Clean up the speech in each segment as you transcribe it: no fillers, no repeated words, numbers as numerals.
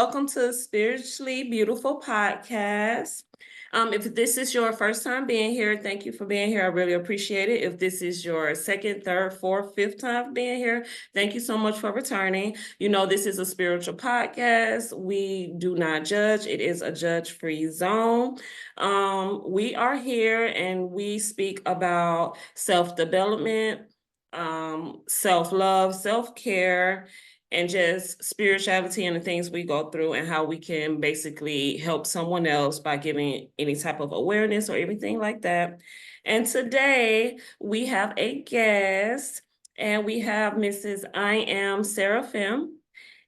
welcome to Spiritually Beautiful Podcast. If this is your first time being here, thank you for being here. I really appreciate it. If this is your second, third, fourth, fifth time being here, thank you so much for returning. You know, this is a spiritual podcast. We do not judge. It is a judge-free zone. We are here and we speak about self-development, self-love, self-care, and just spirituality and the things we go through and how we can basically help someone else by giving any type of awareness or everything like that. And today we have a guest, and we have Mrs. IAmSeraPhym,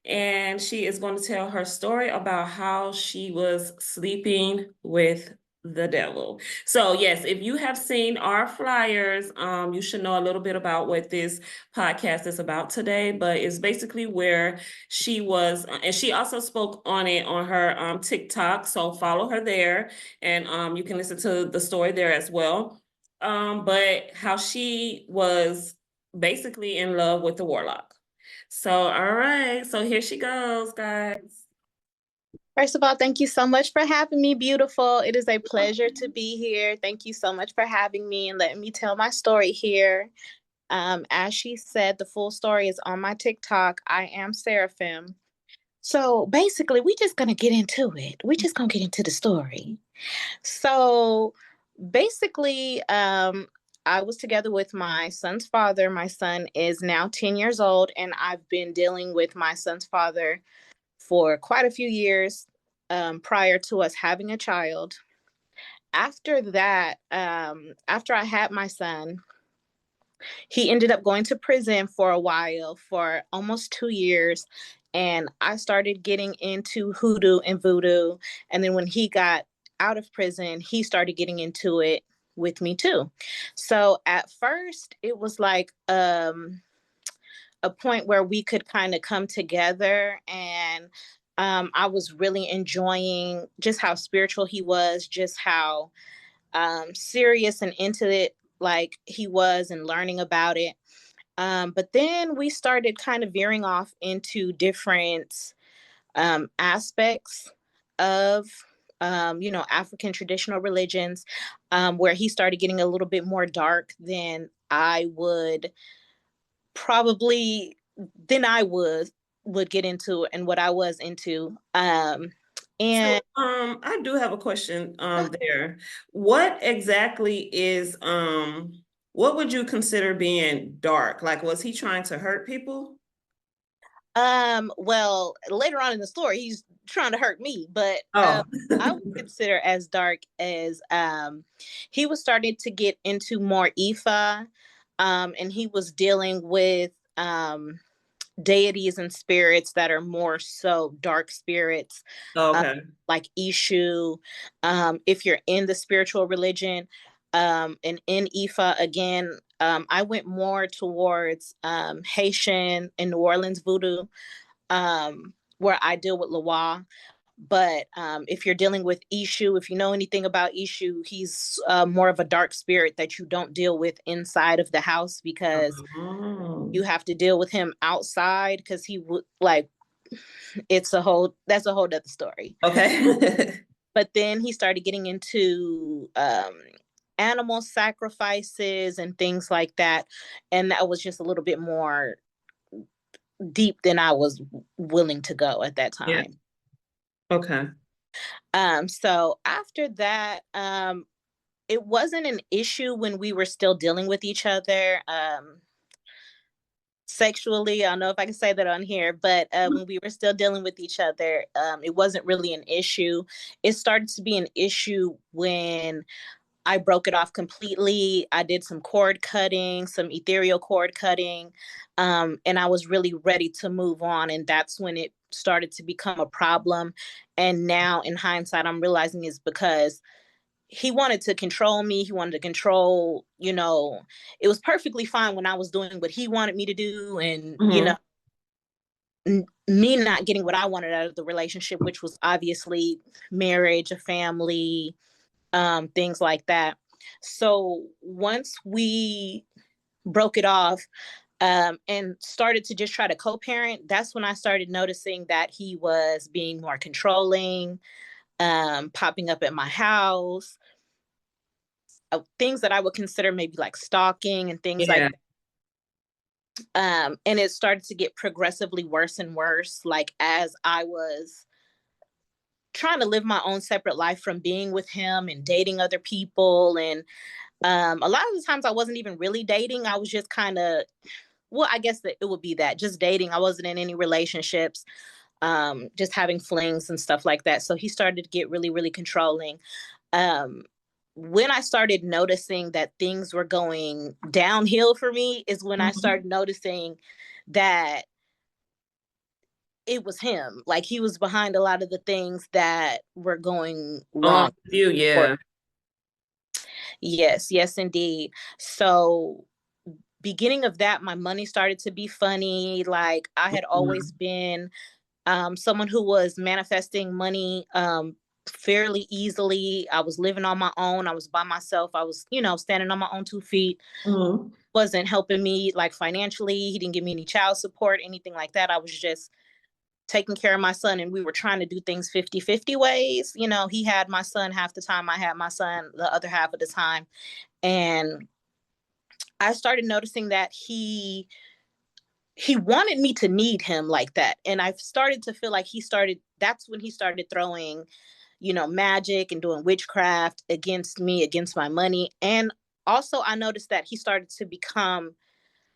and she is going to tell her story about how she was sleeping with the devil. So yes, if you have seen our flyers, you should know a little bit about what this podcast is about today, but it's basically where she was, and she also spoke on it on her TikTok, so follow her there, and you can listen to the story there as well. But how she was basically in love with the warlock. So, all right. So here she goes, guys. First of all, thank you so much for having me, beautiful. It is a pleasure to be here. Thank you so much for having me and letting me tell my story here. As she said, the full story is on my TikTok. IAmSeraPhym. So basically, we're just going to get into it. We're just going to get into the story. So basically, I was together with my son's father. My son is now 10 years old, and I've been dealing with my son's father for quite a few years prior to us having a child. After that, after I had my son, he ended up going to prison for a while, for almost 2 years. And I started getting into hoodoo and voodoo. And then when he got out of prison, he started getting into it with me too. So at first, it was like a point where we could kind of come together, and I was really enjoying just how spiritual he was, just how serious and into it like he was, and learning about it. But then we started kind of veering off into different aspects of African traditional religions, where he started getting a little bit more dark than I would probably would get into and what I was into. And I do have a question there. What exactly is what would you consider being dark? Like, was he trying to hurt people? Well, later on in the story, he's trying to hurt me, but Oh. I would consider as dark as he was starting to get into more Ifa, and he was dealing with deities and spirits that are more so dark spirits, Okay. like Ishu. If you're in the spiritual religion, and in Ifa again, I went more towards Haitian and New Orleans voodoo, where I deal with Loa. But if you're dealing with Ishu, if you know anything about Ishu, he's more of a dark spirit that you don't deal with inside of the house, because you have to deal with him outside, because he would like, that's a whole other story. Okay. But then he started getting into animal sacrifices and things like that, and that was just a little bit more deep than I was willing to go at that time. Yeah. Okay. So after that, it wasn't an issue when we were still dealing with each other sexually. I don't know if I can say that on here, but when we were still dealing with each other, it wasn't really an issue. It started to be an issue when I broke it off completely. I did some cord cutting, some ethereal cord cutting, and I was really ready to move on. And that's when it started to become a problem. And now in hindsight, I'm realizing it's because he wanted to control me. He wanted to control, it was perfectly fine when I was doing what he wanted me to do. And, me not getting what I wanted out of the relationship, which was obviously marriage, a family, things like that. So once we broke it off, and started to just try to co-parent. That's when I started noticing that he was being more controlling, popping up at my house, things that I would consider maybe like stalking and things like Yeah. that. And it started to get progressively worse and worse, like as I was trying to live my own separate life from being with him and dating other people. And a lot of the times I wasn't even really dating. I was just kind of, well, I guess that it would be that, just dating. I wasn't in any relationships, just having flings and stuff like that. So he started to get really, really controlling. Um, when I started noticing that things were going downhill for me is when I Mhm. started noticing that it was him. Like he was behind a lot of the things that were going Oh, wrong. you, Or yeah. yes, yes, indeed. So beginning of that, my money started to be funny. Like I had always Mhm. been someone who was manifesting money fairly easily. I was living on my own. I was by myself. I was, standing on my own 2 feet. Mhm. Wasn't helping me like financially. He didn't give me any child support, anything like that. I was just taking care of my son, and we were trying to do things 50-50 ways. He had my son half the time, I had my son the other half of the time. And I started noticing that he wanted me to need him like that. And I've started to feel like that's when he started throwing, magic and doing witchcraft against me, against my money. And also I noticed that he started to become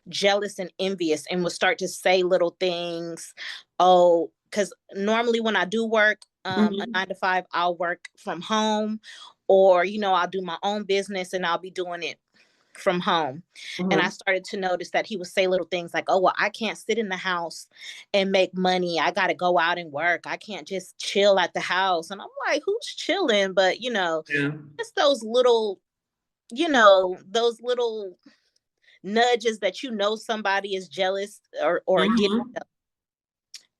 jealous and envious and would start to say little things. Oh, because normally when I do work, a Mhm. 9 to 5, I'll work from home, or, I'll do my own business and I'll be doing it from home. And I Mhm. started to notice that he would say little things like, oh, well, I can't sit in the house and make money. I got to go out and work. I can't just chill at the house. And I'm like, who's chilling? But, Yeah. it's those little nudges that somebody is jealous or getting.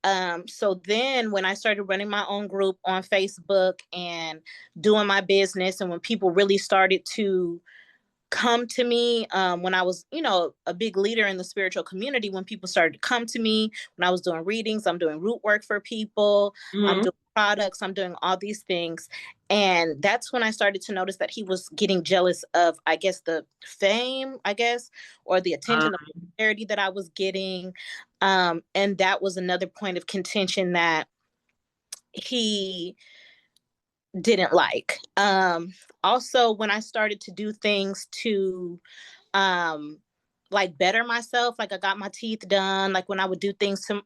Mhm. So then when I started running my own group on Facebook and doing my business, and when people really started to come to me, when I was, a big leader in the spiritual community, when people started to come to me, when I was doing readings, I'm doing root work for people, I'm Mhm. doing products, I'm doing all these things. And that's when I started to notice that he was getting jealous of, I guess, the fame, I guess, or the attention, the popularity that I was getting. And that was another point of contention that he didn't like. Also, when I started to do things to um like better myself, like I got my teeth done, like when I would do things to,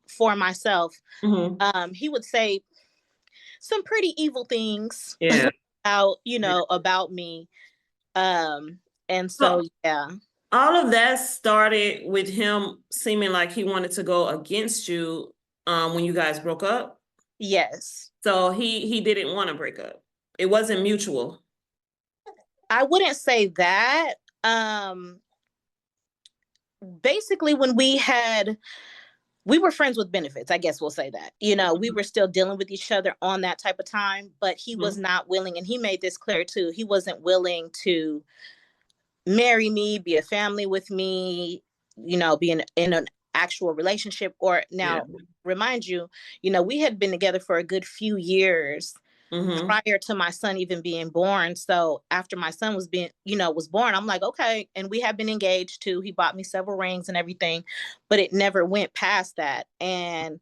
for myself, Mhm. he would say some pretty evil things Yeah. about me. And so So yeah. all of that started with him seeming like he wanted to go against you when you guys broke up. Yes. So he didn't want to break up. It wasn't mutual. I wouldn't say that. Um Basically when we were friends with benefits, I guess we'll say that. We were still dealing with each other on that type of time, but he was Mhm. not willing, and he made this clear too. He wasn't willing to marry me, be a family with me, be in an actual relationship. Or Yeah. now, remind you, we had been together for a good few years Mhm. prior to my son even being born. So after my son was born, I'm like, okay. And we have been engaged too. He bought me several rings and everything, but it never went past that. And,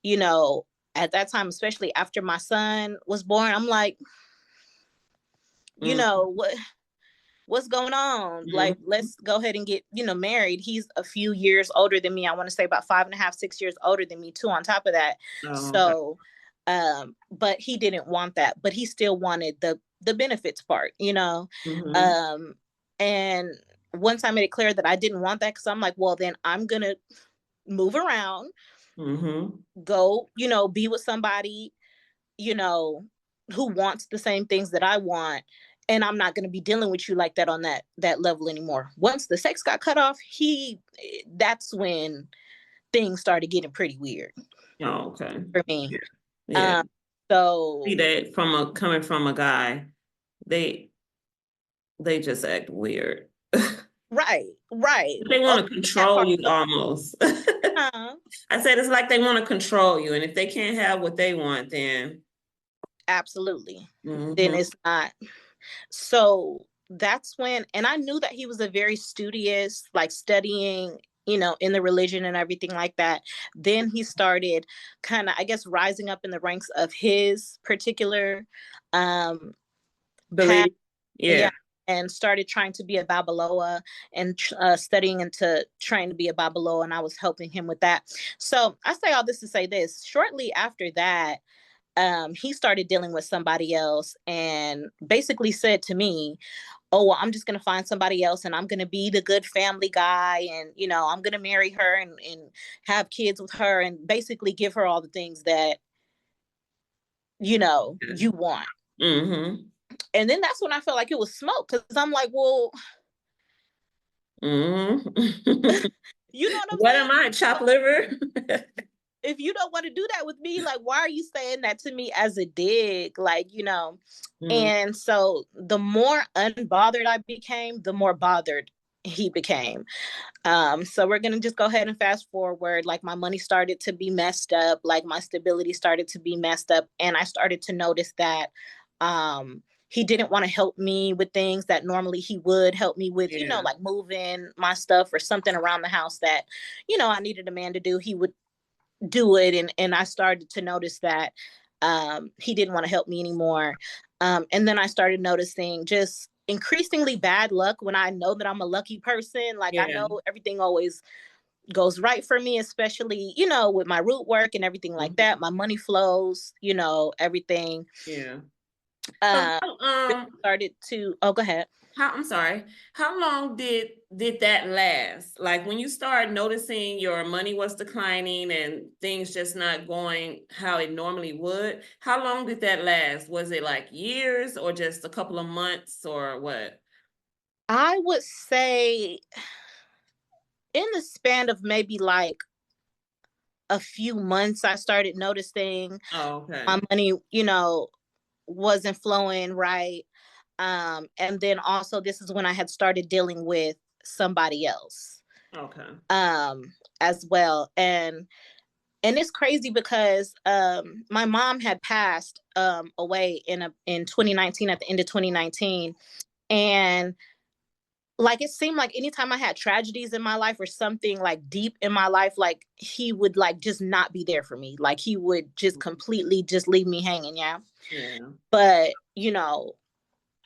you know, at that time, especially after my son was born, I'm like, Mhm. what's going on? Like, Mhm. let's go ahead and get, married. He's a few years older than me. I want to say about 5.5, 6 years older than me too, on top of that. Oh, okay. So, but he didn't want that, but he still wanted the benefits part, Mhm. Um, and once I made it clear that I didn't want that, because I'm like, well, then I'm gonna move around, Mhm. go, be with somebody, you know, who wants the same things that I want. And I'm not going to be dealing with you like that on that level anymore. Once the sex got cut off, that's when things started getting pretty weird Oh, okay. for me. Yeah. Yeah. Um, See so that coming from a guy, they they just act weird. Right. They Oh, want to that control part. you almost. Uh, I said it's like they want to control you, and if they can't have what they want, then absolutely. Then hmm it's not. So that's when, and I knew that he was a very studious, like studying, in the religion and everything like that. Then he started kind of, I guess, rising up in the ranks of his particular um path. believe. Yeah, Yeah. And started trying to be a Babaloa and studying into trying to be a Babaloa. And I was helping him with that. So I say all this to say this. Shortly after that, he started dealing with somebody else and basically said to me, oh, well, I'm just going to find somebody else and I'm going to be the good family guy. And, I'm going to marry her and have kids with her and basically give her all the things that, you want. mm-hmm. And then that's when I felt like it was smoke because I'm like, well, Mm-hmm. you know what I'm What saying? am I, chopped liver? If you don't want to do that with me, like, why are you saying that to me as a dig? Like, Mm, And so the more unbothered I became, the more bothered he became. So we're gonna just go ahead and fast forward. Like my money started to be messed up, like my stability started to be messed up, and I started to notice that he didn't want to help me with things that normally he would help me with, yeah. like moving my stuff or something around the house that, I needed a man to do. He would do it, and I started to notice that he didn't want to help me anymore. And then I started noticing just increasingly bad luck when I know that I'm a lucky person. Like I Yeah. know everything always goes right for me, especially, with my root work and everything like that. Mhm. My money flows, everything. Yeah. So Um, started to, oh, go ahead. I'm sorry. How long did that last? Like when you start noticing your money was declining and things just not going how it normally would, how long did that last? Was it like years or just a couple of months or what? I would say in the span of maybe like a few months, I started noticing Oh, my okay. money, wasn't flowing right. And then also this is when I had started dealing with somebody else Okay. um as well. And it's crazy because my mom had passed away in 2019, at the end of 2019. And like it seemed like anytime I had tragedies in my life or something like deep in my life, like he would like just not be there for me. Like he would just completely just leave me hanging. Yeah. Yeah. But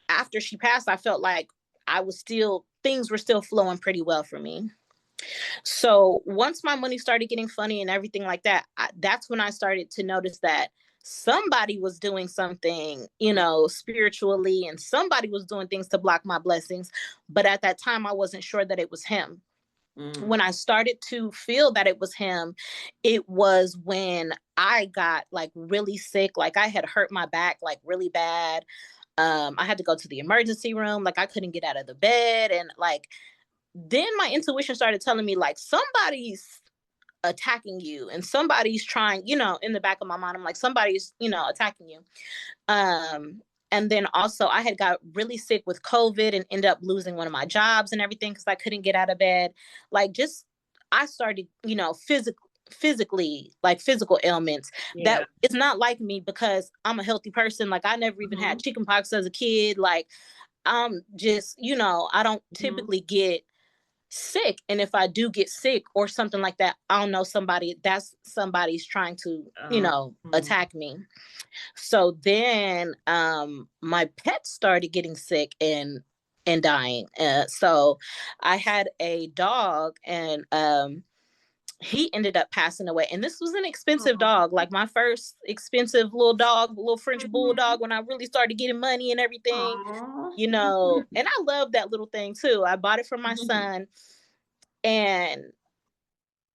after she passed, I felt like things were still flowing pretty well for me. So once my money started getting funny and everything like that, that's when I started to notice that somebody was doing something, spiritually, and somebody was doing things to block my blessings. But at that time, I wasn't sure that it was him. Mm. When I started to feel that it was him, it was when I got like really sick. Like I had hurt my back like really bad. I had to go to the emergency room. Like I couldn't get out of the bed. And like, then my intuition started telling me like somebody's attacking you and somebody's trying, in the back of my mind, I'm like, somebody's, attacking you. Um, and then also I had got really sick with COVID and ended up losing one of my jobs and everything because I couldn't get out of bed. Like just I started, physically like physical ailments that Yeah. it's not like me because I'm a healthy person. Like I never even had Mm-hmm. chickenpox as a kid. Like I'm just, I don't Mm-hmm. typically get sick. And if I do get sick or something like that, I'll know somebody's trying to, Mm. attack me. So then my pets started getting sick and dying. So I had a dog and he ended up passing away. And this was an expensive dog, like my first expensive little dog, little French bulldog, when I really started getting money and everything, Aw. and I love that little thing too. I bought it for my son, and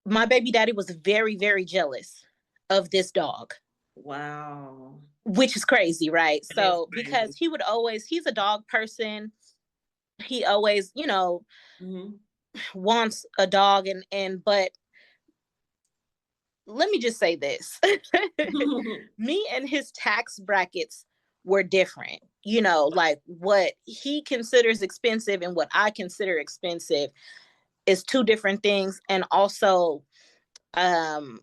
my baby daddy was very, very jealous of this dog, Wow. which is crazy, right? That is So, because crazy. he's a dog person. He always, Mm-hmm. wants a dog, but let me just say this. Me and his tax brackets were different. Like what he considers expensive and what I consider expensive is two different things. And also, um,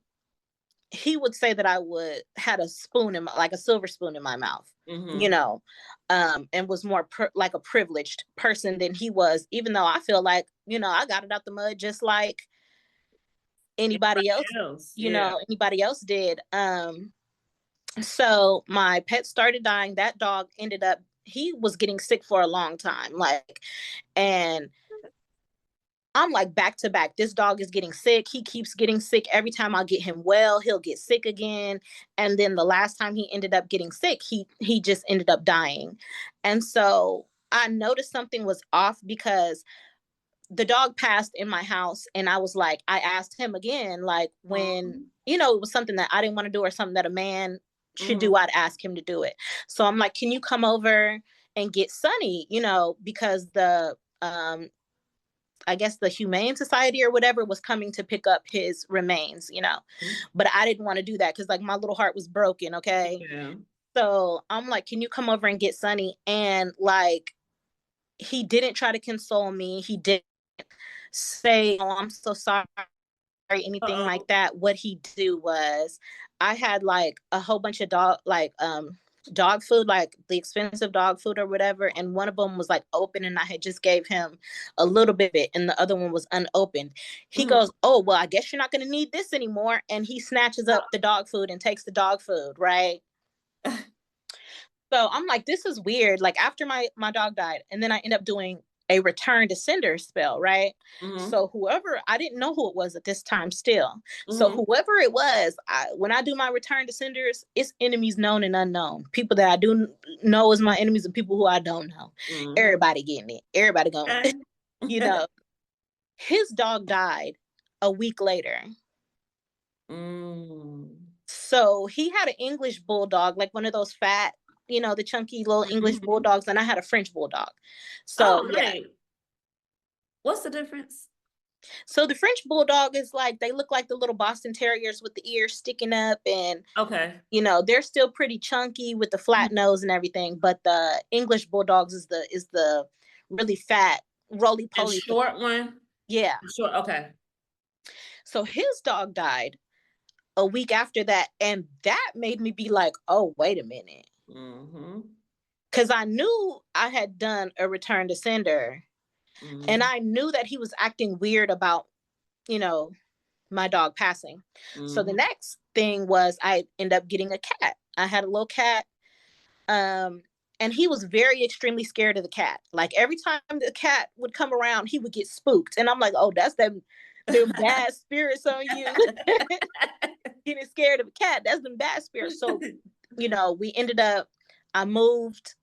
he would say that I would had a spoon in like a silver spoon in my mouth, Mm-hmm. and was more like a privileged person than he was, even though I feel like, I got it out the mud just like anybody else, Anybody else? Yeah. anybody else did. So my pet started dying. That dog ended up, he was getting sick for a long time. Like, and I'm like back to back. This dog is getting sick. He keeps getting sick. Every time I get him well, he'll get sick again. And then the last time he ended up getting sick, he just ended up dying. And so I noticed something was off because the dog passed in my house, and I was like, I asked him again, like when, it was something that I didn't want to do or something that a man should Mm-hmm. do, I'd ask him to do it. So I'm like, can you come over and get Sunny, because the I guess the Humane Society or whatever was coming to pick up his remains, but I didn't want to do that because like my little heart was broken. Okay. Yeah. So I'm like, can you come over and get Sunny? And like, he didn't try to console me. He didn't say, oh, I'm so sorry, anything like Uh-oh. that. What he do was, I had like a whole bunch of dog food, like the expensive dog food or whatever, and one of them was like open, and I had just gave him a little bit of it, and the other one was unopened. He Mm-hmm. goes, oh well, I guess you're not going to need this anymore, and he snatches up the dog food and takes the dog food, right? So I'm like, this is weird. Like after my dog died, and then I end up doing a return to sender spell, right? Mm-hmm. So whoever, I didn't know who it was at this time still. So Mm-hmm. whoever it was, when I do my return to senders, it's enemies known and unknown. People that I do know as my enemies and people who I don't know. Mm-hmm. Everybody getting it. Everybody going, Okay. you know. His dog died a week later. Mm. So he had an English bulldog, like one of those fat, the chunky little English Mm-hmm. bulldogs, and I had a French bulldog. So Oh, yeah. wait. What's the difference? So the French bulldog is like, they look like the little Boston Terriers with the ears sticking up, and Okay. they're still pretty chunky with the flat nose and everything. But the English bulldogs is the really fat roly And poly. short one? Yeah. Short. Okay. So his dog died a week after that, and that made me be like, oh, wait a minute. Mm-hmm. Because I knew I had done a return to sender, and Mm-hmm. I knew that he was acting weird about, you know, my dog passing. So the Mm-hmm. next thing was I end up getting a cat. I had a little cat, um, and he was very extremely scared of the cat. Like every time the cat would come around, he would get spooked, and I'm like, oh, that's them bad spirits on you. Getting scared of a cat, that's them bad spirits. So we ended up, I moved,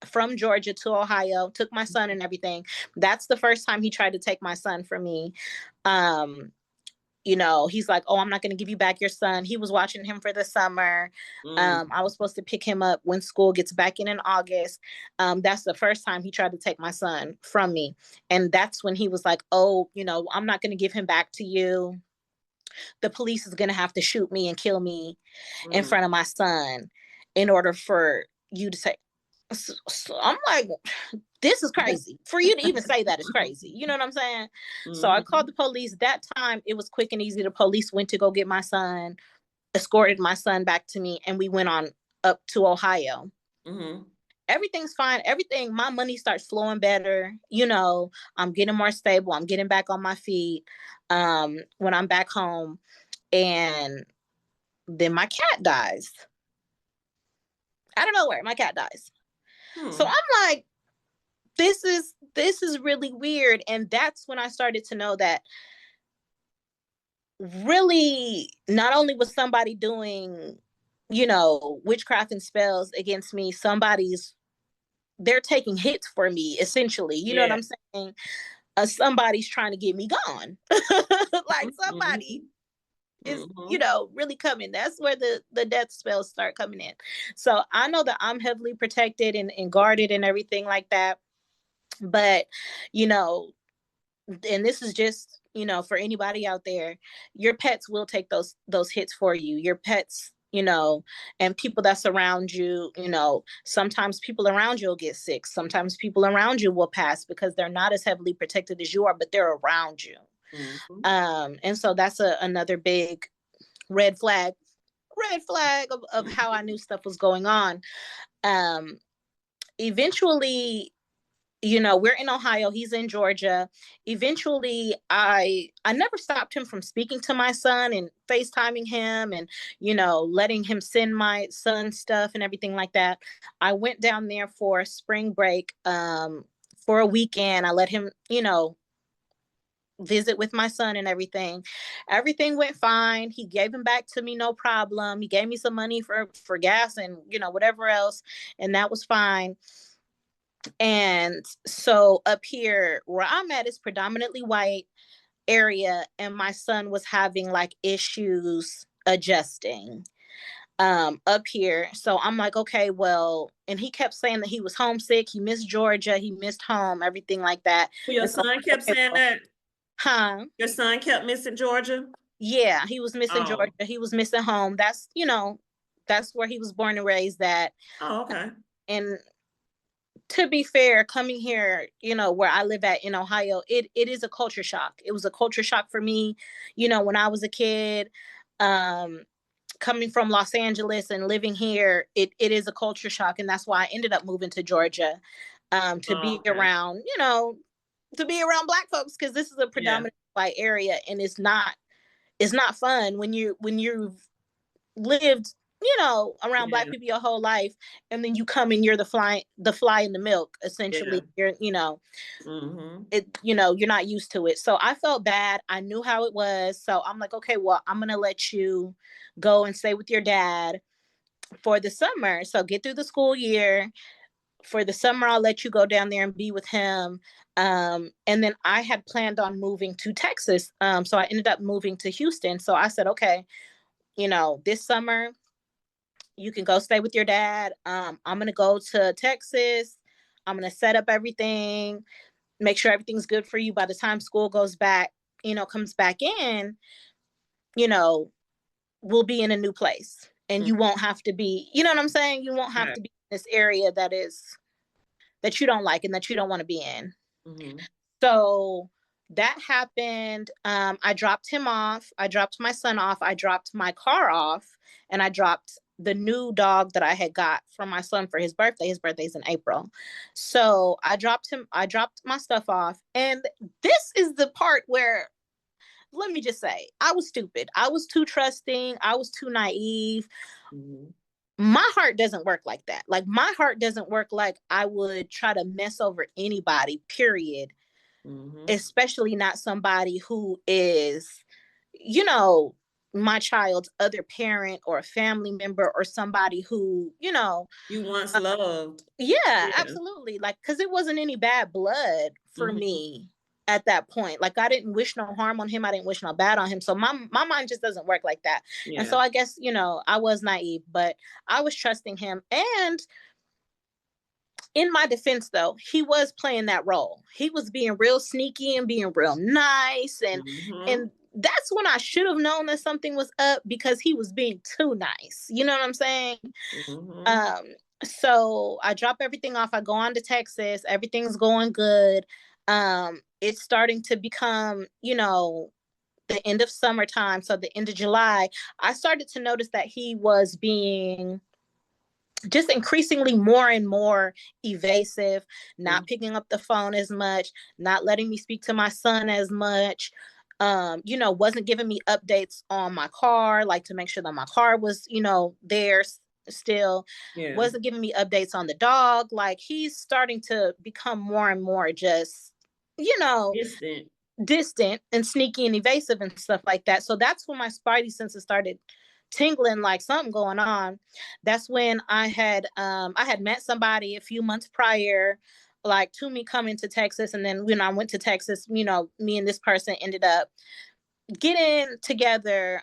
from Georgia to Ohio, took my son and everything. That's the first time he tried to take my son from me. Um, he's like, oh, I'm not going to give you back your son. He was watching him for the summer. Mm. I was supposed to pick him up when school gets back in August. That's the first time he tried to take my son from me. And that's when he was like, oh, I'm not going to give him back to you. The police is going to have to shoot me and kill me in Mm. front of my son in order for you to say. So I'm like, this is crazy. For you to even say that is crazy. You know what I'm saying? So I called Mm-hmm. the police. That time it was quick and easy. The police went to go get my son, escorted my son back to me, and we went on up to Ohio. Mm-hmm. Everything's fine. Everything, my money starts flowing better. I'm getting more stable. I'm getting back on my feet when I'm back home. And then my cat dies. Out of nowhere, my cat dies. So Hmm. I'm like, this is really weird. And that's when I started to know that really not only was somebody doing witchcraft and spells against me, they're taking hits for me, essentially. You know what Yeah. I'm saying? Somebody's trying to get me gone. Like somebody Mm-hmm. is Mm-hmm. really coming. That's where the death spells start coming in. So I know that I'm heavily protected and guarded and everything like that. But you know and this is just for anybody out there, your pets will take those hits for you. Your pets and people that surround you, sometimes people around you will get sick. Sometimes people around you will pass because they're not as heavily protected as you are, but they're around you. Mm-hmm. And so that's another big red flag, of how I knew stuff was going on. Eventually, we're in Ohio, he's in Georgia. Eventually, I never stopped him from speaking to my son and FaceTiming him and, letting him send my son stuff and everything like that. I went down there for spring break, for a weekend. I let him, visit with my son and everything. Everything went fine. He gave him back to me, no problem. He gave me some money for gas and, whatever else, and that was fine. And so up here where I'm at is predominantly white area, and my son was having like issues adjusting up here. So I'm like, okay, well, and he kept saying that he was homesick, he missed Georgia, he missed home, everything like that. Your And so, son kept okay, saying well, that? huh? Your son kept missing Georgia? Yeah, he was missing Georgia, Oh. he was missing home. That's where he was born and raised at. Oh, okay. And to be fair, coming here, where I live at in Ohio, it is a culture shock. It was a culture shock for me, when I was a kid. Um, Coming from Los Angeles and living here, it is a culture shock. And that's why I ended up moving to Georgia, to Oh, be okay. around, to be around Black folks, because this is a Yeah. predominant white area, and it's not fun when you've lived, around Black Yeah. people your whole life, and then you come and you're the fly in the milk, Yeah. essentially. You're, Mm-hmm. you're not used to it. So I felt bad. I knew how it was. So I'm like, okay, well, I'm gonna let you go and stay with your dad for the summer. So get through the school year. For the summer, I'll let you go down there and be with him. And then I had planned on moving to Texas. So I ended up moving to Houston. So I said, okay, this summer you can go stay with your dad. I'm gonna go to Texas. I'm gonna set up everything, make sure everything's good for you. By the time school goes back, comes back in, you know, we'll be in a new place. And you won't have to be, you know what I'm saying? You won't have Right. to be in this area that you don't like and that you don't want to be in. Mm-hmm. So that happened. I dropped him off. I dropped my son off. I dropped my car off, and I dropped the new dog that I had got from my son for his birthday. His birthday's in April. So I dropped him. I dropped my stuff off. And this is the part where, let me just say, I was stupid. I was too trusting. I was too naive. Mm-hmm. My heart doesn't work like that. Like, my heart doesn't work like I would try to mess over anybody, period, Mm-hmm. especially not somebody who is, you know, my child's other parent or a family member, or somebody who, You once loved. yeah, Yeah. absolutely. Like, because it wasn't any bad blood for Mm-hmm. me at that point. Like, I didn't wish no harm on him. I didn't wish no bad on him. So my mind just doesn't work like that. And Yeah. so I guess, I was naive, but I was trusting him. And in my defense, though, he was playing that role. He was being real sneaky and being real nice, and Mm-hmm. and that's when I should have known that something was up, because he was being too nice. You know what I'm saying? Mm-hmm. Um, so I drop everything off. I go on to Texas. Everything's going good. It's starting to become, the end of summertime. So the end of July, I started to notice that he was being just increasingly more and more evasive, not picking up the phone as much, not letting me speak to my son as much. Wasn't giving me updates on my car, like to make sure that my car was, there still. Yeah. Wasn't giving me updates on the dog. Like, he's starting to become more and more just, you know, Distant. distant and sneaky and evasive and stuff like that. So that's when my spidey senses started tingling, like something going on. That's when I had met somebody a few months prior, like, to me coming to Texas. And then when I went to Texas, me and this person ended up getting together,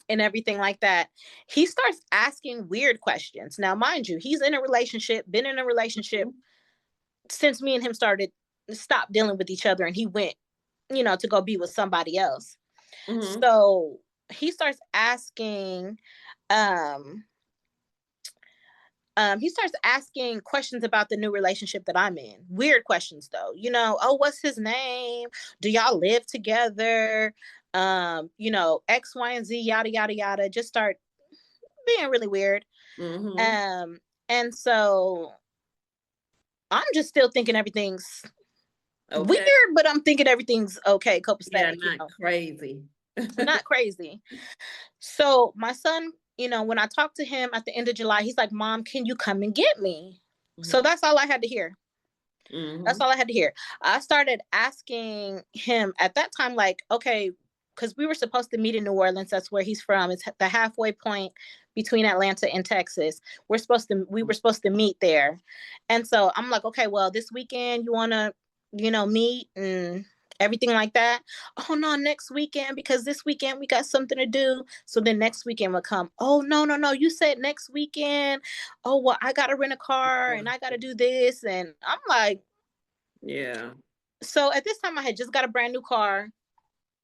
and everything like that. He starts asking weird questions. Now, mind you, he's in a relationship, been in a relationship since me and him started stopped dealing with each other, and he went, to go be with somebody else. Mm-hmm. So he starts asking, um, he starts asking questions about the new relationship that I'm in. Weird questions though. Oh, what's his name? Do y'all live together? X, Y, and Z, yada, yada, yada. Just start being really weird. Mm-hmm. Um, and so I'm just still thinking everything's weird, Okay. but I'm thinking everything's okay, Yeah, copacetic, not crazy. not crazy. So my son, when I talked to him at the end of July, he's like, Mom, can you come and get me? So Mm-hmm. that's all I had to hear. That's Mm-hmm. all I had to hear. I started asking him at that time, like, okay, because we were supposed to meet in New Orleans. That's where he's from. It's the halfway point between Atlanta and Texas. We were supposed to meet there. And so I'm like, okay, well, this weekend you wanna, meet and everything like that. Oh no, next weekend, because this weekend we got something to do. So then next weekend would come. Oh no, no, no. You said next weekend. Oh well, I gotta rent a car and I gotta do this. And I'm like, Yeah. so at this time I had just got a brand new car,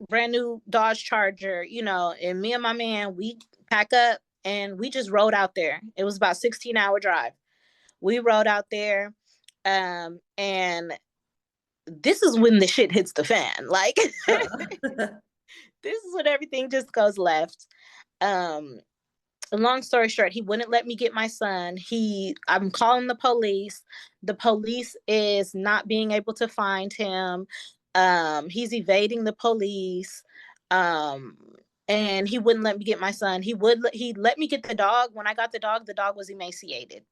brand new Dodge Charger, and me and my man, we pack up and we just rode out there. It was about 16-hour drive. We rode out there. And this is when the shit hits the fan. Like this is when everything just goes left. Um, long story short, he wouldn't let me get my son. I'm calling the police. The police is not being able to find him. He's evading the police. Um, and he wouldn't let me get my son. He let me get the dog. When I got the dog was emaciated.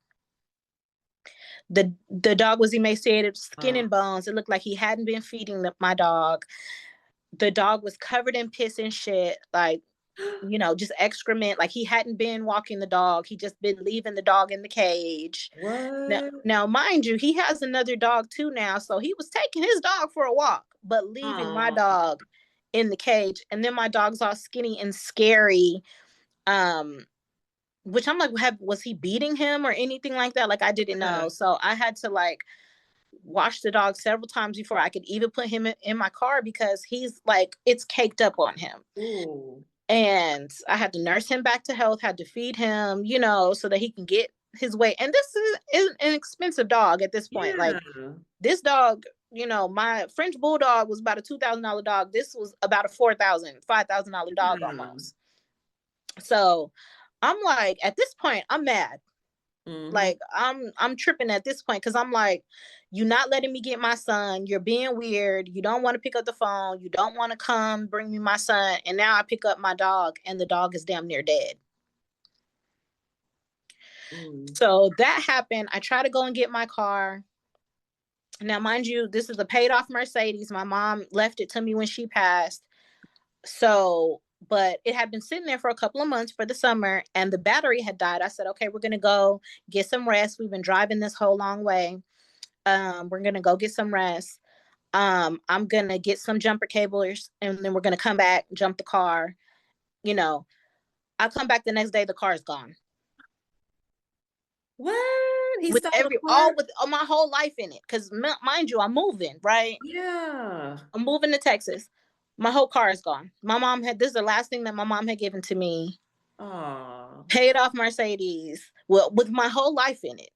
The dog was emaciated, skin Oh. and bones. It looked like he hadn't been feeding my dog. The dog was covered in piss and shit. Like, just excrement. Like he hadn't been walking the dog. He just been leaving the dog in the cage. Now, What? now, mind you, he has another dog too now. So he was taking his dog for a walk, but leaving my Oh. dog in the cage. And then my dog's all skinny and scary. Um, which I'm like, was he beating him or anything like that? Like I didn't Yeah. know. So I had to like wash the dog several times before I could even put him in my car because he's like, it's caked up on him. Ooh. And I had to nurse him back to health, had to feed him, so that he can get his weight. And this is an expensive dog at this point. Like Yeah. this dog, my French bulldog was about a $2,000 dog. This was about a $5,000 dog Yeah. almost. So I'm like, at this point, I'm mad. Mm-hmm. Like I'm tripping at this point because I'm like, you're not letting me get my son. You're being weird. You don't want to pick up the phone. You don't want to come bring me my son. And now I pick up my dog and the dog is damn near dead. Mm. So that happened. I try to go and get my car. Now, mind you, this is a paid off Mercedes. My mom left it to me when she passed. So, but it had been sitting there for a couple of months for the summer and the battery had died. I said, okay, we're going to go get some rest. We've been driving this whole long way. We're going to go get some rest. I'm going to get some jumper cables and then we're going to come back, jump the car. You know, I come back the next day, the car is gone. What? He With stole the all car? with all my whole life in it. Cause mind you, I'm moving, right? Yeah. I'm moving to Texas. My whole car is gone. This is the last thing that my mom had given to me. Oh. Paid off Mercedes. Well, with my whole life in it.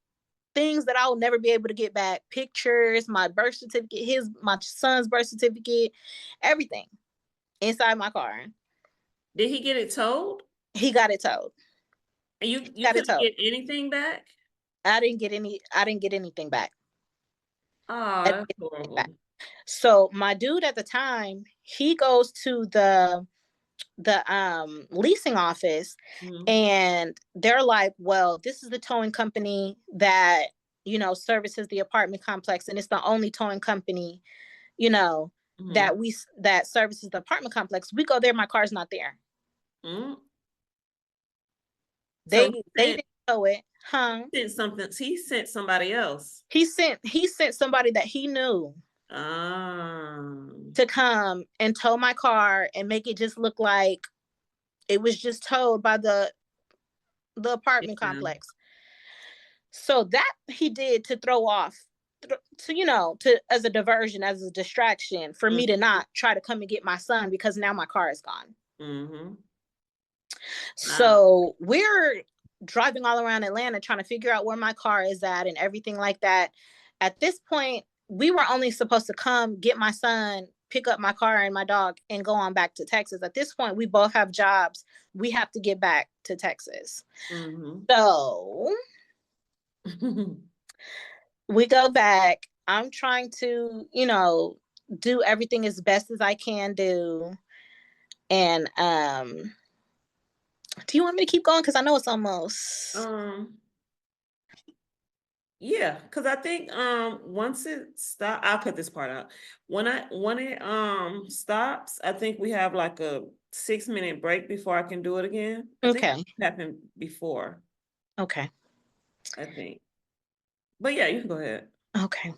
Things that I will never be able to get back. Pictures, my birth certificate, my son's birth certificate, everything inside my car. Did he get it towed? He got it towed. And you Got it couldn't towed. get anything back? I didn't get anything back. Oh, I didn't that's get anything back. horrible. So my dude at the time, he goes to the leasing office Mm-hmm. and they're like, well, this is the towing company that services the apartment complex and it's the only towing company you know Mm-hmm. that services the apartment complex. We go there, my car's not there. Mm-hmm. So They didn't tow it, huh? he sent something. He sent somebody else. He sent somebody that he knew Um, to come and tow my car and make it just look like it was just towed by the apartment yeah. complex. So that he did to throw off, to as a diversion, as a distraction for me to not try to come and get my son because now my car is gone. Mm-hmm. Wow. So we're driving all around Atlanta trying to figure out where my car is at and everything like that. At this point, we were only supposed to come get my son, pick up my car and my dog, and go on back to Texas. At this point, we both have jobs. We have to get back to Texas. Mm-hmm. So we go back. I'm trying to, do everything as best as I can do. And do you want me to keep going? Because I know it's almost um, yeah, because I think once it stop, I'll cut this part out. When it stops, I think we have like a 6 minute break before I can do it again. I think okay. it happened before, Okay. I think. But yeah, you can go ahead. Okay.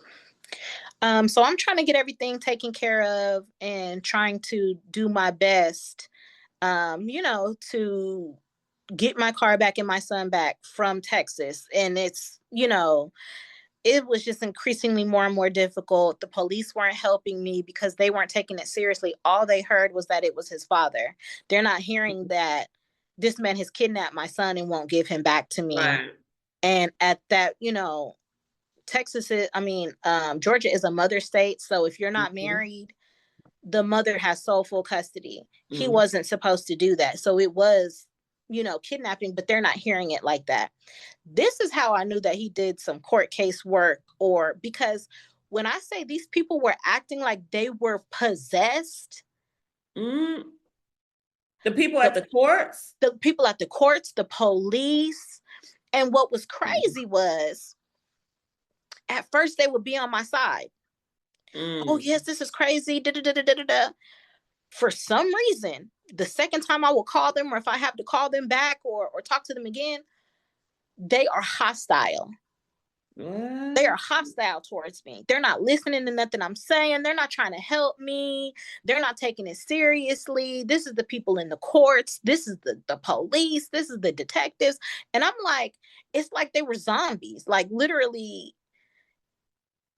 So I'm trying to get everything taken care of and trying to do my best, to get my car back and my son back from Texas. And it was just increasingly more and more difficult. The police weren't helping me because they weren't taking it seriously. All they heard was that it was his father. They're not hearing that this man has kidnapped my son and won't give him back to me. Right. And at that, Georgia is a mother state. So if you're not Mhm. married, the mother has sole full custody. He Mhm. wasn't supposed to do that. So it was, kidnapping, but they're not hearing it like that. This is how I knew that he did some court case work, or because when I say these people were acting like they were possessed, Mm. The people the, at the courts. the people at the courts, the police, and what was crazy was at first they would be on my side. Oh, Mm. yes, this is crazy. Da, da, da, da, da, da. For some reason, the second time I will call them, or if I have to call them back or talk to them again, they are hostile. They What? are hostile towards me. They're not listening to nothing I'm saying. They're not trying to help me. They're not taking it seriously. This is the people in the courts. This is the police. This is the detectives. And I'm like, it's like they were zombies. Like literally,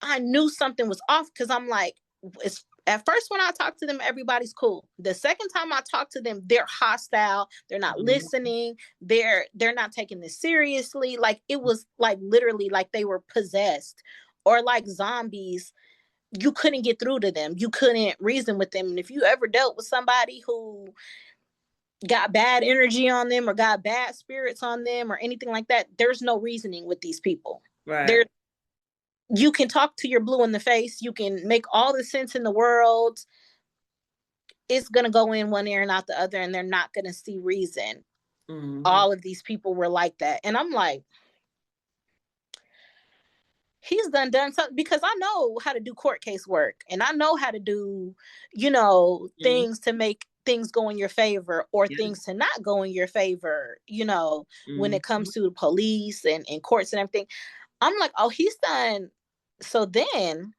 I knew something was off because I'm like, it's at first when I talk to them, everybody's cool. The second time I talk to them, they're hostile. They're not Mhm. listening. They're not taking this seriously. Like it was like literally like they were possessed or like zombies. You couldn't get through to them. You couldn't reason with them. And if you ever dealt with somebody who got bad energy on them or got bad spirits on them or anything like that, there's no reasoning with these people. Right. There you can talk to your blue in the face, you can make all the sense in the world, it's going to go in one ear and out the other and they're not going to see reason. Mhm. All of these people were like that, and I'm like, he's done something because I know how to do court case work and I know how to do Mhm. things to make things go in your favor or Yeah. things to not go in your favor, when Mhm. it comes to the police and courts and everything. I'm like, oh, he's done. So then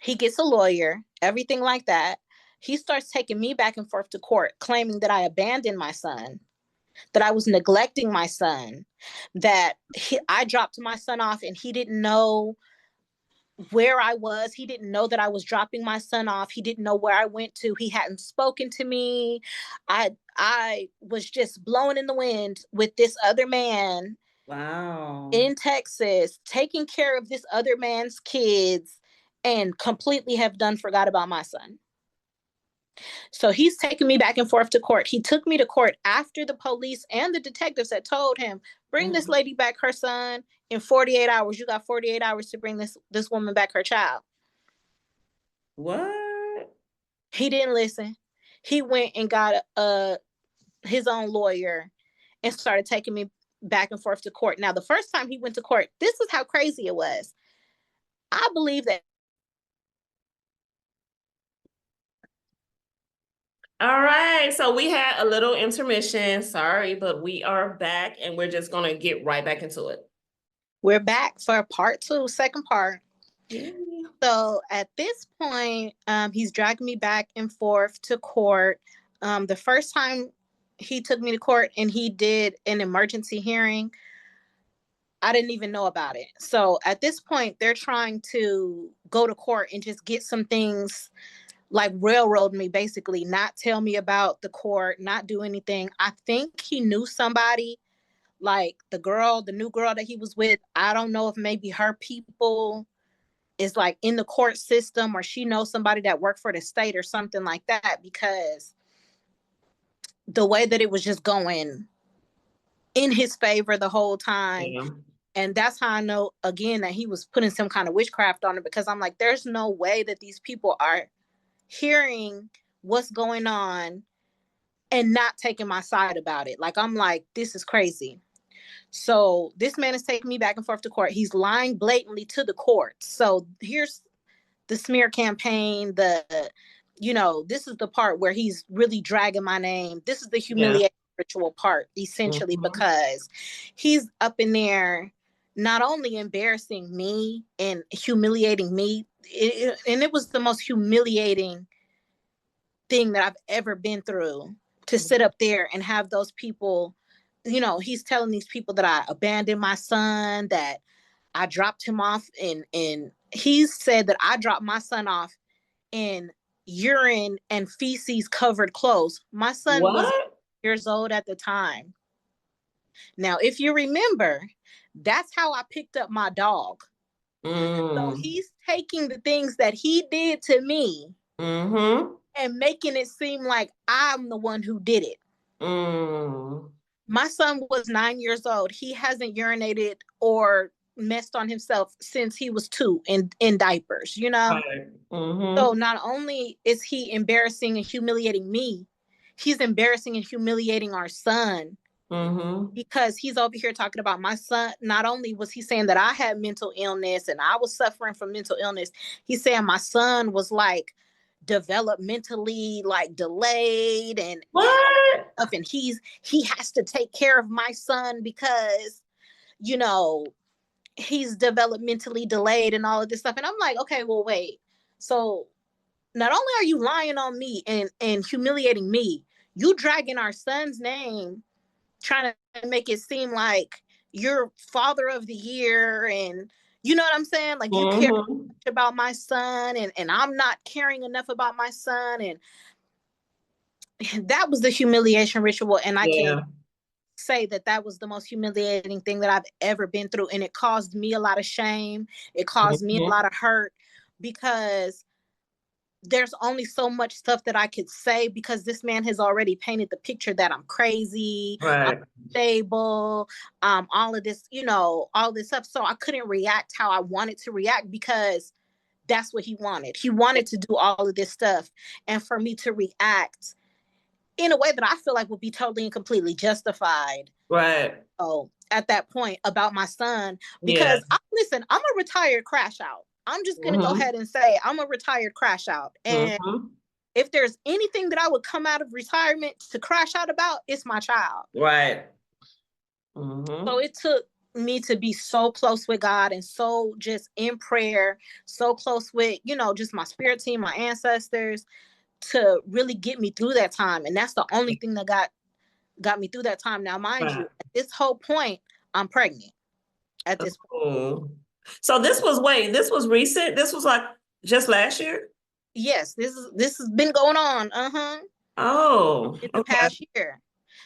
he gets a lawyer, everything like that. He starts taking me back and forth to court, claiming that I abandoned my son, that I was neglecting my son, that I dropped my son off and he didn't know where I was. He didn't know that I was dropping my son off. He didn't know where I went to. He hadn't spoken to me. I was just blowing in the wind with this other man Wow. in Texas, taking care of this other man's kids, and completely have done forgot about my son. So he's taking me back and forth to court. He took me to court after the police and the detectives had told him, bring this Mhm. lady back her son in 48 hours. You got 48 hours to bring this woman back her child. What? He didn't listen. He went and got his own lawyer and started taking me back and forth to court. Now, the first time he went to court, this is how crazy it was. I believe that. All right, so we had a little intermission. Sorry, but we are back and we're just gonna get right back into it. We're back for part two, second part. Yeah. So at this point, he's dragging me back and forth to court. The first time he took me to court and he did an emergency hearing, I didn't even know about it. So at this point, they're trying to go to court and just get some things like railroad me, basically, not tell me about the court, not do anything. I think he knew somebody, like the new girl that he was with. I don't know if maybe her people is like in the court system, or she knows somebody that worked for the state or something like that, because the way that it was just going in his favor the whole time. Yeah. And that's how I know, again, that he was putting some kind of witchcraft on it, because I'm like, there's no way that these people are hearing what's going on and not taking my side about it. Like, I'm like, this is crazy. So this man is taking me back and forth to court. He's lying blatantly to the court. So here's the smear campaign, this is the part where he's really dragging my name. This is the Yeah. humiliation ritual part, essentially, because he's up in there not only embarrassing me and humiliating me, and it was the most humiliating thing that I've ever been through, to sit up there and have those people, he's telling these people that I abandoned my son, that I dropped him off in he said that I dropped my son off in urine and feces covered clothes. My son was What? years old at the time. Now, if you remember, that's how I picked up my dog. So Mm. he's taking the things that he did to me Mm-hmm. and making it seem like I'm the one who did it. Mm. My son was 9 years old. He hasn't urinated or messed on himself since he was 2 in diapers, Right. So Mm-hmm. not only is he embarrassing and humiliating me, he's embarrassing and humiliating our son, Mm-hmm. because he's over here talking about my son. Not only was he saying that I had mental illness and I was suffering from mental illness, he's saying my son was like developmentally like delayed and all What? stuff, and he has to take care of my son because you know he's developmentally delayed and all of this stuff. And I'm like, okay, well, wait. So not only are you lying on me and humiliating me, you dragging our son's name, trying to make it seem like you're father of the year, and you know what I'm saying? Like, you care Mm-hmm. about my son, and I'm not caring enough about my son. And that was the humiliation ritual. And I can Yeah. say that that was the most humiliating thing that I've ever been through. And it caused me a lot of shame. It caused me a Mm-hmm. lot of hurt, because there's only so much stuff that I could say, because this man has already painted the picture that I'm crazy, I'm Right. stable, all of this, all this stuff. So I couldn't react how I wanted to react, because that's what he wanted. He wanted to do all of this stuff, and for me to react in a way that I feel like would be totally and completely justified. Right. Oh, at that point about my son, Yeah. because listen, I'm a retired crash out. I'm just gonna go Mm-hmm. ahead and say I'm a retired crash out, and Mm-hmm. if there's anything that I would come out of retirement to crash out about, it's my child. Right. So Mm-hmm. it took me to be so close with God and so just in prayer, so close with, just my spirit team, my ancestors, to really get me through that time. And that's the only thing that got me through that time. Now, mind you, Right. at this whole point, I'm pregnant at this point. Oh. So this was recent. This was like just last year. Yes, this has been going on. Oh, In the okay. past year.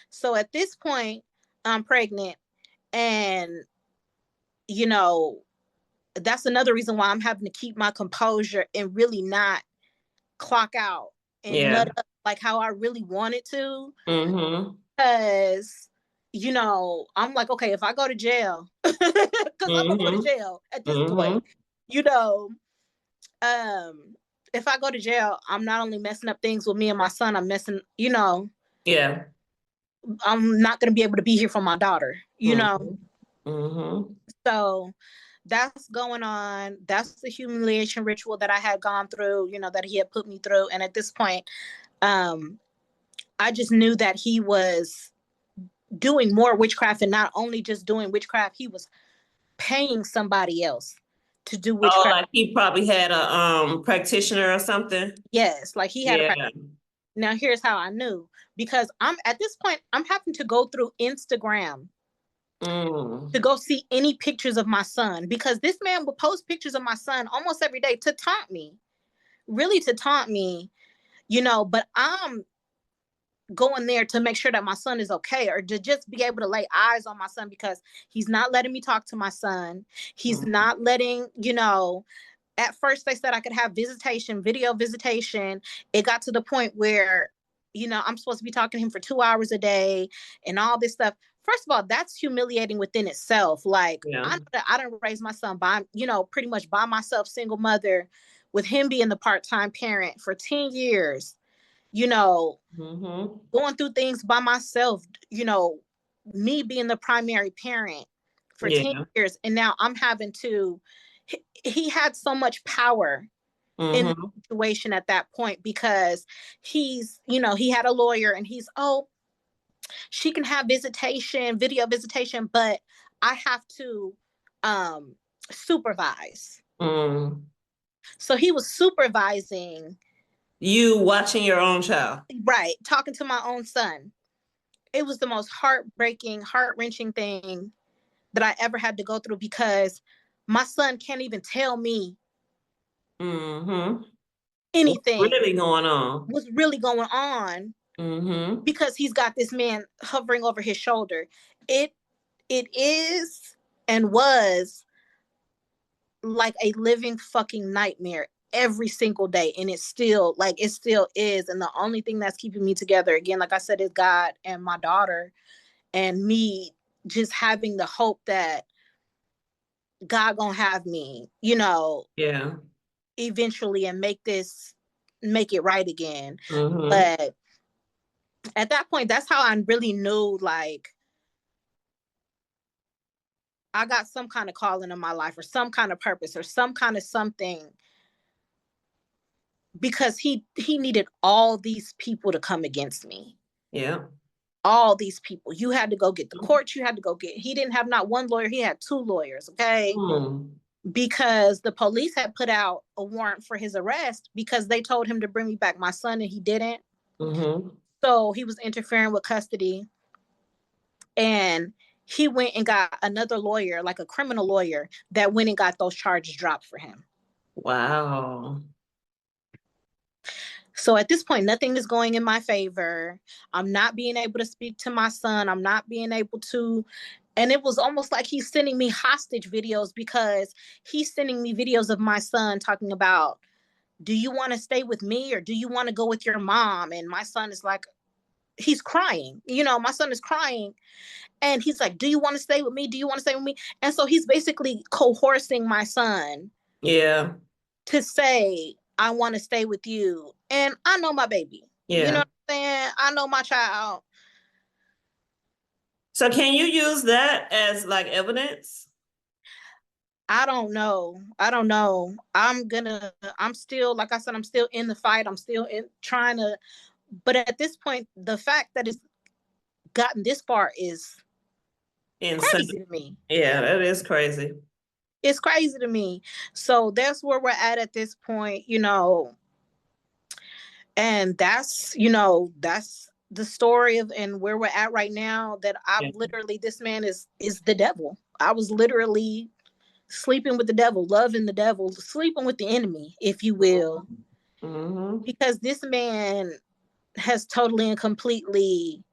So at this point, I'm pregnant, and you know, that's another reason why I'm having to keep my composure and really not clock out and Yeah. nut up like how I really wanted to. Mm-hmm. Because, I'm like, okay, if I go to jail, because I'm gonna go to Mm-hmm. jail at this point, Mm-hmm. you know, if I go to jail, I'm not only messing up things with me and my son, I'm messing, Yeah. I'm not gonna be able to be here for my daughter. Mm-hmm. Mm-hmm. So that's going on. That's the humiliation ritual that I had gone through, that he had put me through. And at this point, um, I just knew that he was doing more witchcraft, and not only just doing witchcraft, he was paying somebody else to do Oh, witchcraft. like he probably had a practitioner or something. Yes, like he had a practice. Yeah. Now here's how I knew, because I'm at this point, I'm having to go through Instagram to Mm. go see any pictures of my son, because this man would post pictures of my son almost every day to taunt me, really to taunt me. but I'm going there to make sure that my son is okay, or to just be able to lay eyes on my son, because he's not letting me talk to my son. He's Mm. not letting, at first they said I could have visitation, video visitation. It got to the point where, I'm supposed to be talking to him for 2 hours a day and all this stuff. First of all, that's humiliating within itself. Like, Yeah. I know that I didn't raise my son by, pretty much by myself, single mother, with him being the part-time parent for 10 years, you know, Mm-hmm. going through things by myself, me being the primary parent for 10 Yeah. years. And now I'm having to, he had so much power in the Mm-hmm. situation at that point, because he had a lawyer, and she can have visitation, video visitation, but I have to um supervise. Mm. So he was supervising, You watching your own child. right, talking to my own son. It was the most heartbreaking, heart-wrenching thing that I ever had to go through, because my son can't even tell me Mm-hmm. What's anything really going on? what's really going on, Mm-hmm. because he's got this man hovering over his shoulder. It it is and was like a living fucking nightmare every single day, and it still is. And the only thing that's keeping me together, again, like I said, is God and my daughter, and me just having the hope that God gonna have me, Yeah. eventually, and make it right again. Mm-hmm. But at that point, that's how I really knew, like, I got some kind of calling in my life, or some kind of purpose, or some kind of something, because he needed all these people to come against me. Yeah. All these people. You had to go get the courts, you had to go get, he didn't have not one lawyer, he had two lawyers, okay? Mm. Because the police had put out a warrant for his arrest, because they told him to bring me back my son, and he didn't. Mm-hmm. So he was interfering with custody, and he went and got another lawyer, like a criminal lawyer, that went and got those charges dropped for him. Wow. So at this point, nothing is going in my favor. I'm not being able to speak to my son. I'm not being able to. And it was almost like he's sending me hostage videos, because he's sending me videos of my son talking about, do you want to stay with me, or do you want to go with your mom? And my son is like, he's crying. My son is crying. And he's like, do you want to stay with me? Do you want to stay with me? And so he's basically coercing my son Yeah. to say, I want to stay with you. And I know my baby. You know Yeah. what I'm saying? I know my child. So can you use that as like evidence? I don't know. I don't know. I'm still, like I said, I'm still in the fight. I'm still trying to, but at this point, the fact that it's gotten this far is Insane. crazy to me. Yeah, that is crazy. It's crazy to me. So that's where we're at this point, and that's the story of, and where we're at right now, that I've Yeah. literally, this man is the devil. I was literally sleeping with the devil, loving the devil, sleeping with the enemy, if you will, Mm-hmm. because this man has totally and completely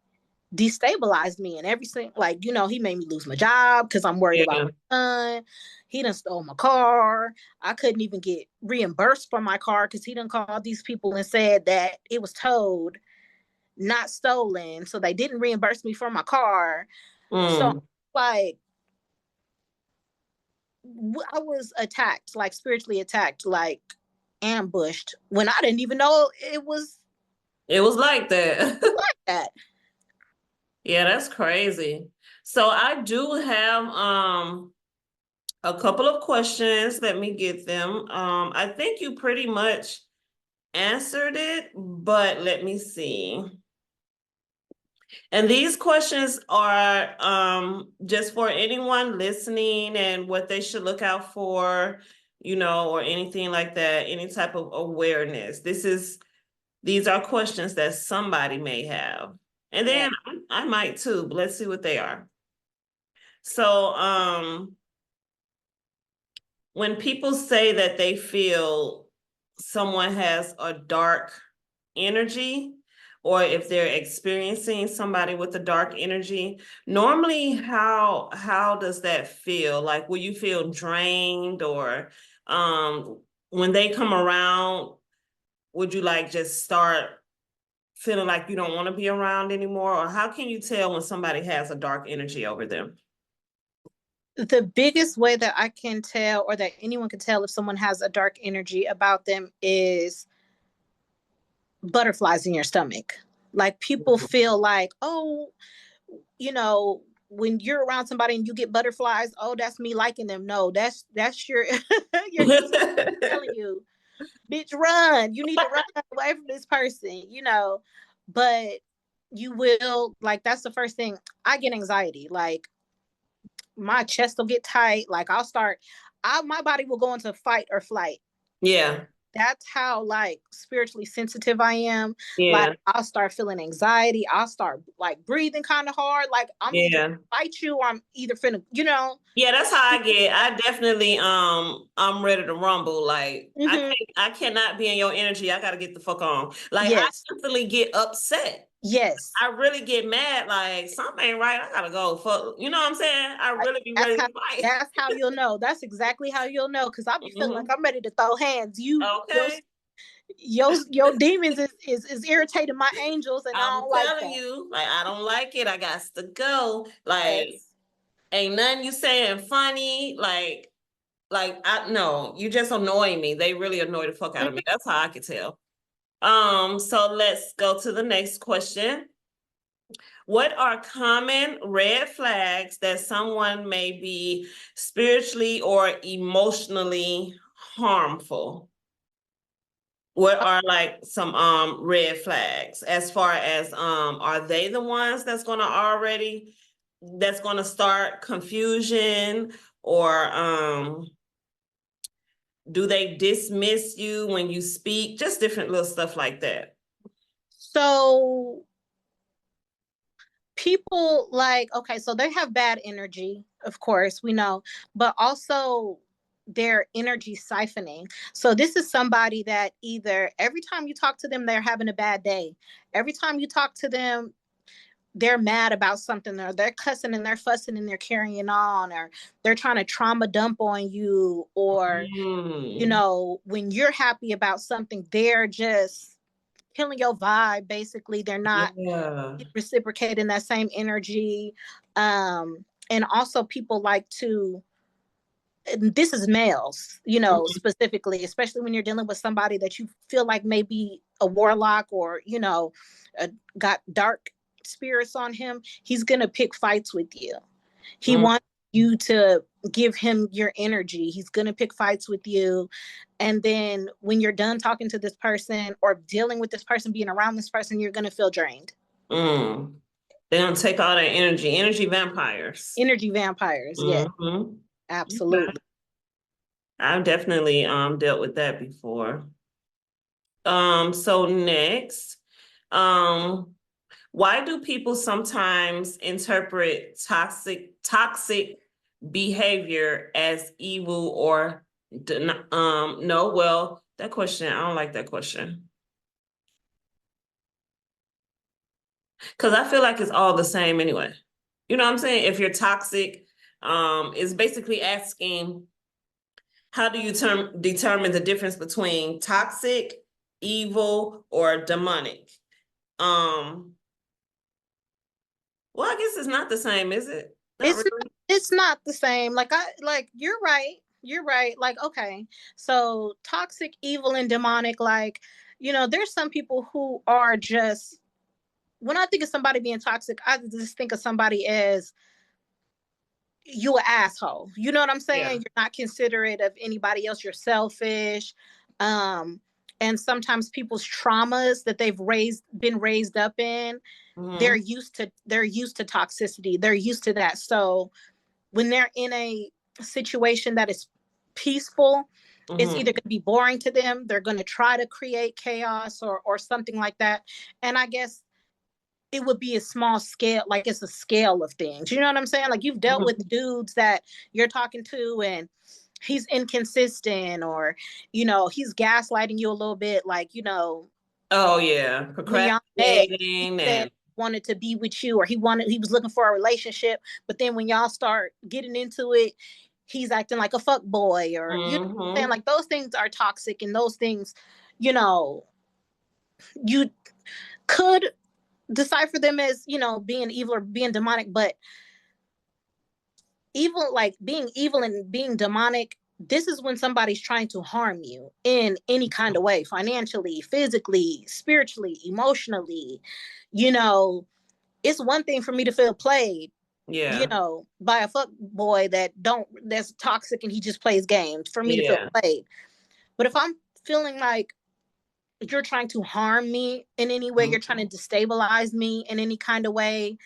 destabilized me, and everything. Like, he made me lose my job because I'm worried about Yeah. my son. He done stole my car. I couldn't even get reimbursed for my car, because he done called these people and said that it was towed, not stolen, so they didn't reimburse me for my car. So, Mm. like, I was attacked, like spiritually attacked, like ambushed, when I didn't even know it was It was like that. like that. Yeah, that's crazy. So I do have a couple of questions. Let me get them. I think you pretty much answered it, but let me see. And these questions are just for anyone listening and what they should look out for, or anything like that, any type of awareness. These are questions that somebody may have. And Right. then I might too, but let's see what they are. So, when people say that they feel someone has a dark energy, or if they're experiencing somebody with a dark energy, normally how does that feel? Like, will you feel drained, or when they come around, would you like just start feeling like you don't want to be around anymore? Or how can you tell when somebody has a dark energy over them? The biggest way that I can tell, or that anyone can tell if someone has a dark energy about them, is butterflies in your stomach. Like, people feel like, oh, you know, when you're around somebody and you get butterflies, oh, that's me liking them. No, that's your your intuition telling you, bitch, run. You need to run away from this person, you know. But you will, like, that's the first thing. I get anxiety. Like, my chest will get tight. Like, my body will go into fight or flight. Yeah. That's how, like, spiritually sensitive I am. Like, Yeah. I'll start feeling anxiety. I'll start, like, breathing kind of hard. Like, I'm either Yeah. fight you, or I'm either finna, you know. Yeah, that's how I get. I definitely I'm ready to rumble. Like, Hmm. I cannot be in your energy. I gotta get the fuck on. Like, I Yes. instantly get upset. Yes. I really get mad, like something ain't right. I gotta go. Fuck, you know what I'm saying? I really be That's ready how to fight. that's how you'll know. That's exactly how you'll know. Cause I'll be feeling like Hmm. I'm ready to throw hands. Okay. Your demons is irritating my angels, and I I'm don't like telling that. you, like I don't like it. I got to go. Like, Yes. ain't nothing you saying funny. Like I no, you just annoy me. They really annoy the fuck out of me. Mhm. That's how I can tell. So let's go to the next question. What are common red flags that someone may be spiritually or emotionally harmful? What are like some red flags, as far as are they the ones that's gonna start confusion, or do they dismiss you when you speak? Just different little stuff like that. So people, like, okay, so they have bad energy, of course, we know, but also their energy siphoning. So this is somebody that either every time you talk to them, they're having a bad day. Every time you talk to them, they're mad about something, or they're cussing and they're fussing and they're carrying on, or they're trying to trauma dump on you, or, you Mm. know, when you're happy about something, they're just killing your vibe. Basically, they're not Yeah. reciprocating that same energy. And also, people like to, and this is males, you know, Mhm. specifically, especially when you're dealing with somebody that you feel like maybe a warlock, or, you know, got dark spirits on him. He's gonna pick fights with you. He Mm. wants you to give him your energy. He's gonna pick fights with you. And then when you're done talking to this person or dealing with this person, being around this person, you're gonna feel drained. Mm. They don't take all that energy. Energy vampires. Energy vampires, yes, Hmm. absolutely. I've definitely dealt with that before. So next, um, why do people sometimes interpret toxic behavior as evil or no? Well, that question, I don't like that question. Because I feel like it's all the same anyway. You know what I'm saying? If you're toxic, it's basically asking, how do you determine the difference between toxic, evil, or demonic? Um, well, I guess it's not the same, is it? Not it's really. it's not the same. Like, you're right, you're right. Like, okay, so toxic, evil, and demonic, like, you know, there's some people who are just, when I think of somebody being toxic, I just think of somebody as, you an asshole. You know what I'm saying? Yeah. You're not considerate of anybody else. You're selfish. Um, and sometimes people's traumas that been raised up in, Mm-hmm. they're used to toxicity. They're used to that. So when they're in a situation that is peaceful, it's either Mm-hmm. going to be boring to them. They're going to try to create chaos, or something like that. And I guess it would be a small scale, like, it's a scale of things. You know what I'm saying? Like, you've dealt with Mm-hmm. dudes that you're talking to, and he's inconsistent, or, you know, he's gaslighting you a little bit, like, you know, Oh yeah, When y'all met, he procrastinating said and wanted to be with you, or he was looking for a relationship, but then when y'all start getting into it, he's acting like a fuck boy, or you know what I'm saying? mm-hmm. Like those things are toxic, and those things, you know, you could decipher them as, being evil or being demonic, but evil, like being evil and being demonic, this is when somebody's trying to harm you in any kind of way, financially, physically, spiritually, emotionally. You know, it's one thing for me to feel played, Yeah, by a fuck boy that's toxic and he just plays games, for me to feel yeah, played. But if I'm feeling like you're trying to harm me in any way, you're trying to destabilize me in any kind of way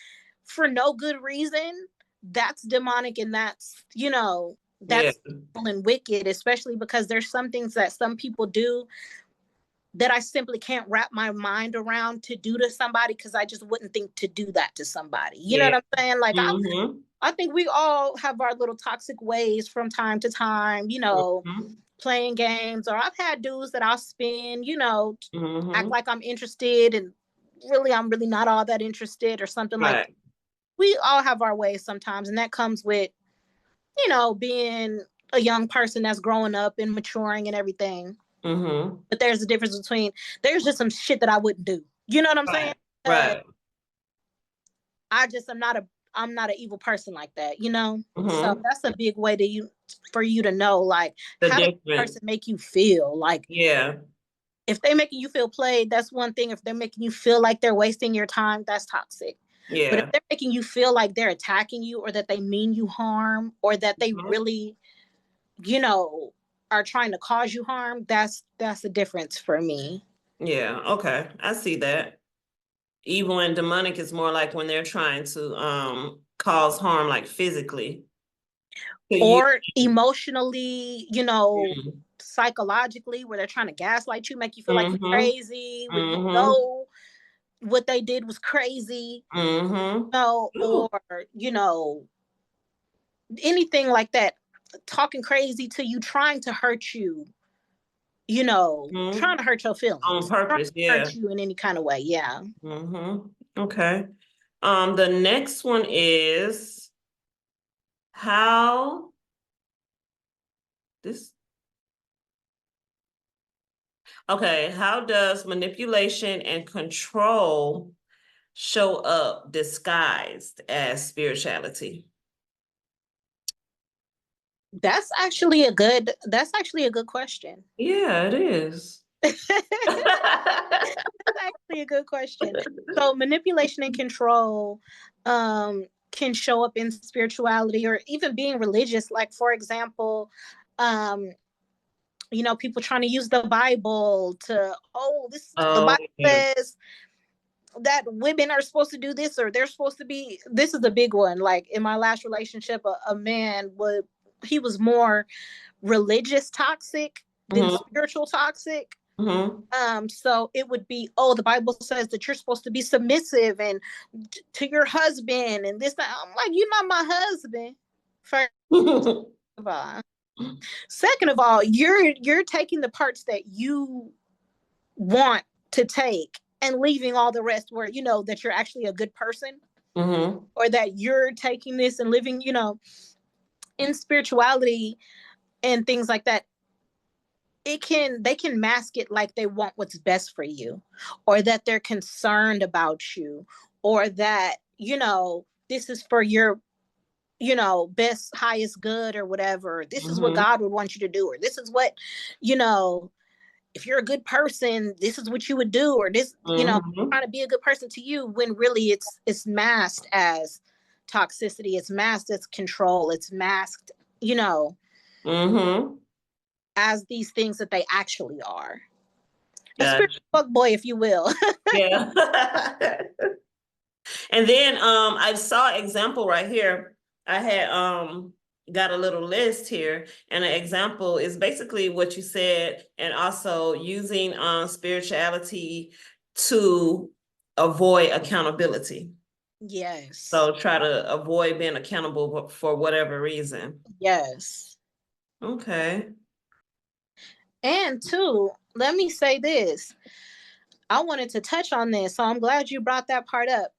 for no good reason, that's demonic, and yeah, that's evil and wicked, especially because there's some things that some people do that I simply can't wrap my mind around to do to somebody, because I just wouldn't think to do that to somebody. You know yeah. what I'm saying? Like Mm-hmm. I think we all have our little toxic ways from time to time, Mm-hmm. playing games, or I've had dudes that I'll spin, act Mm-hmm. like I'm interested, and really I'm really not all that interested, or something like that. Right. We all have our ways sometimes, and that comes with, being a young person that's growing up and maturing and everything. Mm-hmm. But there's a difference between, there's just some shit that I wouldn't do. You know what I'm saying? Right. Right. I'm not an evil person like that. So Mm-hmm. that's a big way for you to know, like, The how does a difference. person make you feel? Like, Yeah. if they're making you feel played, that's one thing. If they're making you feel like they're wasting your time, that's toxic. But if Yeah. they're making you feel like they're attacking you, or that they mean you harm, or that they Mhm. really, you know, are trying to cause you harm, that's the difference for me. Yeah. Okay. I see that. Evil and demonic is more like when they're trying to cause harm like physically to you. Or emotionally, Mm-hmm. psychologically, where they're trying to gaslight you, make you feel like you're Mm-hmm. crazy when you Mm-hmm. know what they did was crazy, Mm-hmm. or, you know, anything like that, talking crazy to you, trying to hurt you, Mm-hmm. trying to hurt your On feelings, trying purpose, to yeah. hurt you in any kind of way. Yeah. Mm-hmm. Okay. The next one is how this okay, how does manipulation and control show up disguised as spirituality? That's actually a good question. Yeah, it is. That's actually a good question. So manipulation and control can show up in spirituality, or even being religious. Like, for example, um, people trying to use the Bible to, the Oh, Bible yeah. says that women are supposed to do this, or they're supposed to be, this is a big one. Like, in my last relationship, a man he was more religious toxic than Mm-hmm. spiritual toxic. Mm-hmm. So it would be, oh, the Bible says that you're supposed to be submissive and to your husband and this, that. I'm like, you're not my husband. First of all. Second of all, you're taking the parts that you want to take and leaving all the rest, where that you're actually a good person, Mm-hmm. or that you're taking this and living, in spirituality and things like that. They can mask it like they want what's best for you, or that they're concerned about you, or that this is for your best, highest good, or whatever. This is what Mm-hmm. God would want you to do, or this is what, you know if you're a good person, this is what you would do, or this, Mm-hmm. trying to be a good person to you, when really it's masked as toxicity, it's masked as control, it's masked, you know Mm-hmm. as these things that they actually are. A spiritual Gotcha. fuck boy, if you will. Yeah. And then I saw an example right here. I had got a little list here, and an example is basically what you said, and also using spirituality to avoid accountability. Yes. So try to avoid being accountable for whatever reason. Yes. Okay. And two, let me say this. I wanted to touch on this, so I'm glad you brought that part up.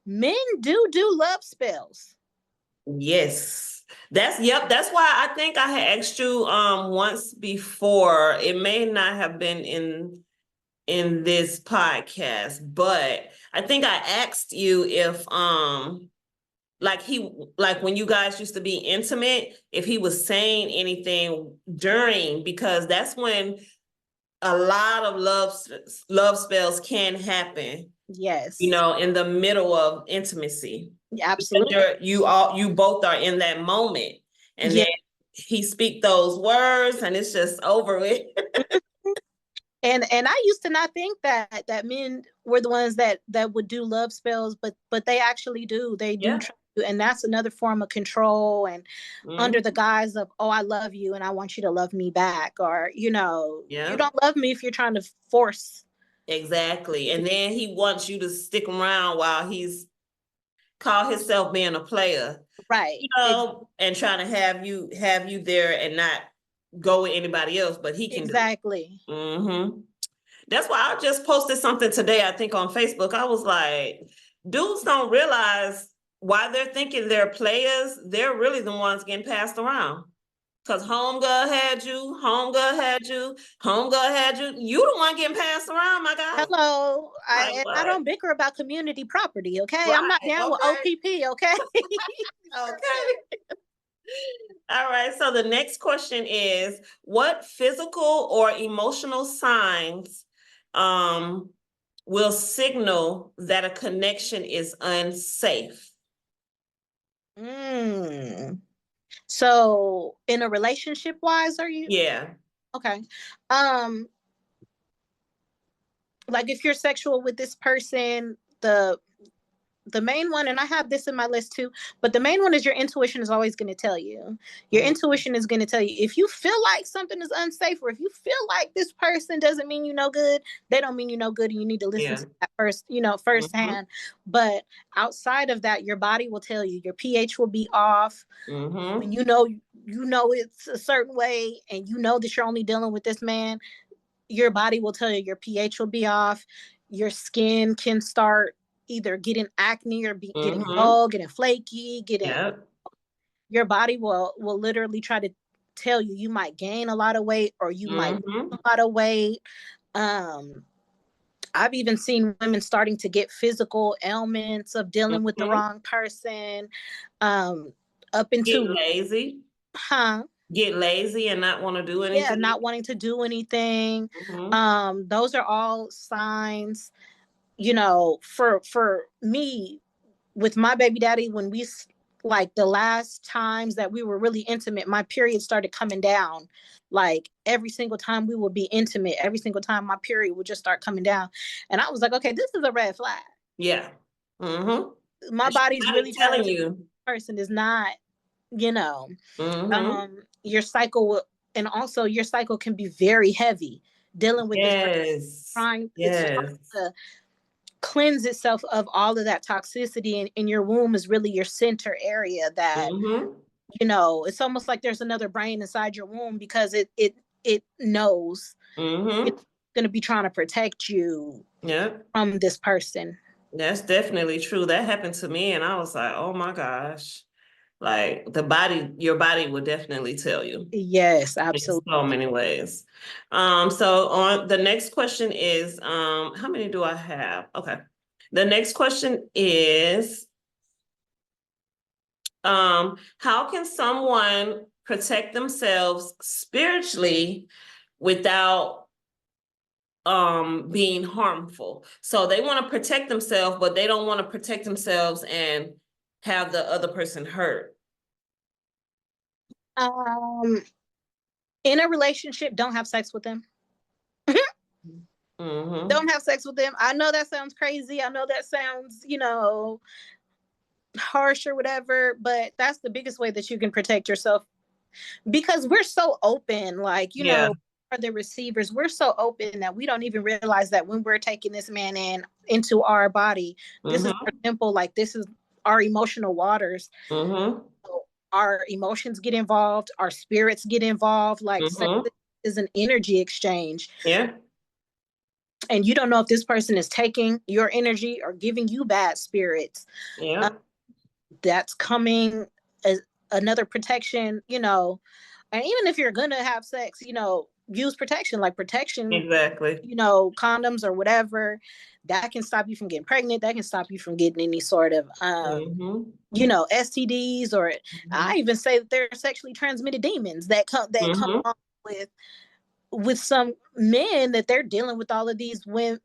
Men do love spells. Yes. That's why I think I had asked you once before. It may not have been in this podcast, but I think I asked you if like when you guys used to be intimate, if he was saying anything during, because that's when a lot of love spells can happen, you Yes, know, in the middle of intimacy. Because absolutely. you both are in that moment. And Yeah. then he speak those words and it's just over with. And I used to not think that men were the ones that would do love spells, but they actually do. They do Yeah. try to, and that's another form of control and under the Mhm. guise of, oh, I love you and I want you to love me back, or you Yeah. don't love me if you're trying to force. Exactly. And then he wants you to stick around while he's call himself being a player, Right. you know, and trying to have you there and not go with anybody else, but he can do Exactly. it. That's why I just posted something today, I think on Facebook. I was like, dudes don't realize why they're thinking they're players. They're really the ones getting passed around. Cause homegirl had you, homegirl had you, homegirl had you. You the one getting passed around, my guy. Hello. Like And I what? don't bicker about community property, okay? I'm not Right. down with Okay. OPP, okay? Okay. All right. So the next question is, what physical or emotional signs um will signal that a connection is unsafe? Mm. So in a relationship wise, are you Yeah. okay? Um, like if you're sexual with this person, the main one, and I have this in my list too, but the main one is your intuition is always going to tell you. Your Mhm. intuition is going to tell you if you feel like something is unsafe, or if you feel like this person doesn't mean you no good, they don't mean you no good, and you need to listen Yeah. to that first, Mm-hmm. firsthand. But outside of that, your body will tell you. Your pH will be off. When Mm-hmm. it's a certain way, and you know that you're only dealing with this man, your body will tell you your pH will be off. Your skin can start either getting acne or getting Mm-hmm. dull, getting flaky, getting Yeah. your body will literally try to tell you you might gain a lot of weight or you might Mm-hmm. lose a lot of weight. Um, I've even seen women starting to get physical ailments of dealing with the Mm-hmm. wrong person. Um, up Get into lazy. huh? Get lazy and not want to do Yeah, anything. not wanting to do anything. Mm-hmm. Those are all signs. For me, with my baby daddy, when like the last times that we were really intimate, my period started coming down. Like every single time we would be intimate, every single time my period would just start coming down. And I was like, okay, this is a red flag. Yeah. Mm-hmm. My That's your body's body really trying to telling tell you. the person is not, you know, Mm-hmm. your cycle and also your cycle can be very heavy dealing with this person Yes. it's trying Yes. to cleanse itself of all of that toxicity, and your womb is really your center area that Mm-hmm. it's almost like there's another brain inside your womb because it knows it's Mm-hmm. going to be trying to protect you Yeah. from this person. That's definitely true. That happened to me, and I was like, oh my gosh. Like your body will definitely tell you Yes, in absolutely. so many ways. So on the next question is, how many do I have? Okay. The next question is, how can someone protect themselves spiritually without being harmful? So they want to protect themselves, but they don't want to protect themselves and have the other person hurt. um in a relationship, don't have sex with them. Mm-hmm. Don't have sex with them. I know that sounds crazy. I know that sounds, harsh or whatever, but that's the biggest way that you can protect yourself because we're so open, like, Yeah. for the receivers, we're so open that we don't even realize that when we're taking this man into our body, this is our Mm-hmm. temple, like this is our emotional waters. Mm-hmm. So our emotions get involved, our spirits get involved, like sex Mm-hmm. is an energy exchange. Yeah. and you don't know if this person is taking your energy or giving you bad spirits. Yeah. That's coming as another protection, and even if you're gonna have sex, use protection, like protection, Exactly. condoms or whatever, that can stop you from getting pregnant, that can stop you from getting any sort of Mm-hmm. STDs, or I Mm-hmm. even say that there are sexually transmitted demons that come Mm-hmm. along with some men, that they're dealing with all of these women,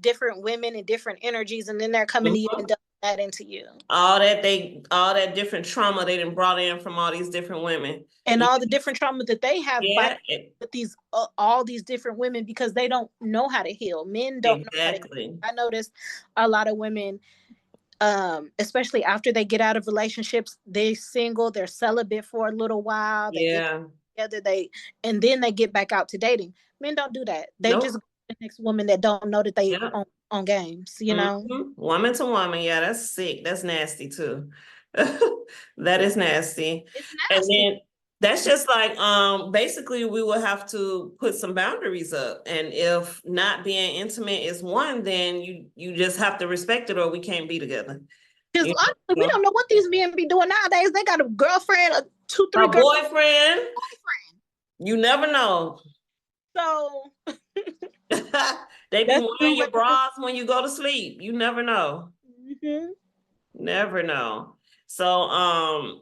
different women and different energies, and then they're coming to you Mm-hmm. and dumping that into you. All that different trauma they done brought in from all these different women. And You, all the different trauma that they have by yeah, with these all these different women, because they don't know how to heal. Men don't know how to heal. exactly. I notice a lot of women, especially after they get out of relationships, they're single, they're celibate for a little while, they get Yeah. together, and then they get back out to dating. Men don't do that. They just go Nope. to the next woman that don't know that they Yeah. on games. Woman to woman. Yeah, that's sick. That's nasty too. That is nasty. It's And nasty. then that's just like basically we will have to put some boundaries up. And if not being intimate is one, then you just have to respect it or we can't be together. Because You honestly, we know? don't know what these men be doing nowadays. They got a girlfriend, two, A three girlfriends, boyfriend, boyfriend. you never know. So They be that's a good wearing way your to protect. bras when you go to sleep. You never know. Mm-hmm. Never know. So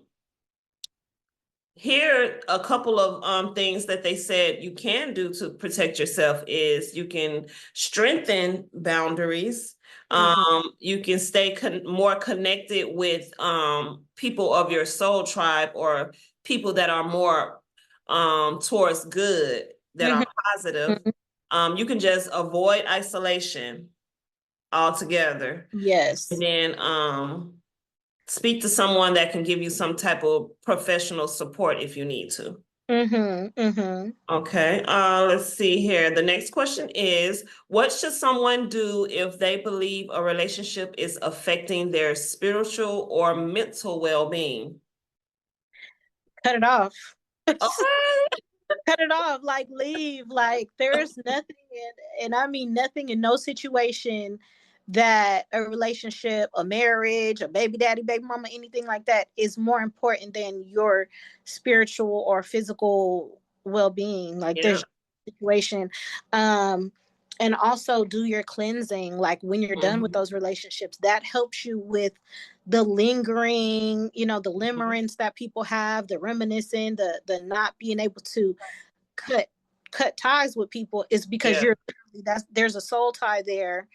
here a couple of things that they said you can do to protect yourself is you can strengthen boundaries. Mm-hmm. You can stay more connected with people of your soul tribe or people that are more towards good, that are positive. Mm-hmm. You can just avoid isolation altogether. And Yes. then speak to someone that can give you some type of professional support if you need to. Mm-hmm. Mm-hmm. Okay, let's see here. The next question is, what should someone do if they believe a relationship is affecting their spiritual or mental well-being? Cut it off. Okay. Cut it off. Like, leave. Like, there's nothing and I mean nothing in no situation that a relationship, a marriage, a baby daddy, baby mama, anything like that is more important than your spiritual or physical well-being. Like, Yeah. there's situation. Um, and also do your cleansing, like when you're done with Mhm. those relationships. That helps you with the lingering, the limerence that people have, the reminiscing, the not being able to cut ties with people, is because Yeah. there's a soul tie there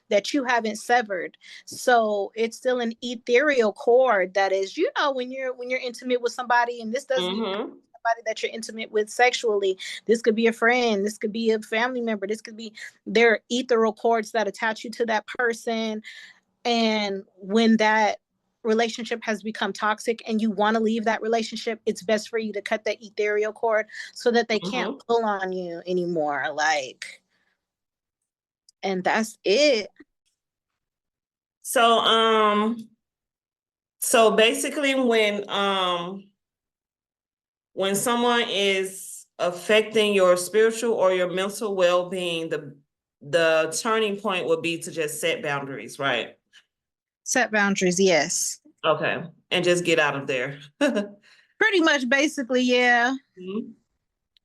that you haven't severed. So it's still an ethereal cord that is, when you're intimate with somebody, and this doesn't even Mm-hmm. somebody that you're intimate with sexually. This could be a friend, this could be a family member, this could be their ethereal cords that attach you to that person. And when that relationship has become toxic and you want to leave that relationship, it's best for you to cut that ethereal cord so that they can't Mm-hmm. pull on you anymore. Like, and that's it. So so basically when someone is affecting your spiritual or your mental well-being, the turning point would be to just set boundaries, right? Set boundaries, yes. Okay. And just get out of there. Pretty much, basically, yeah. Mhm.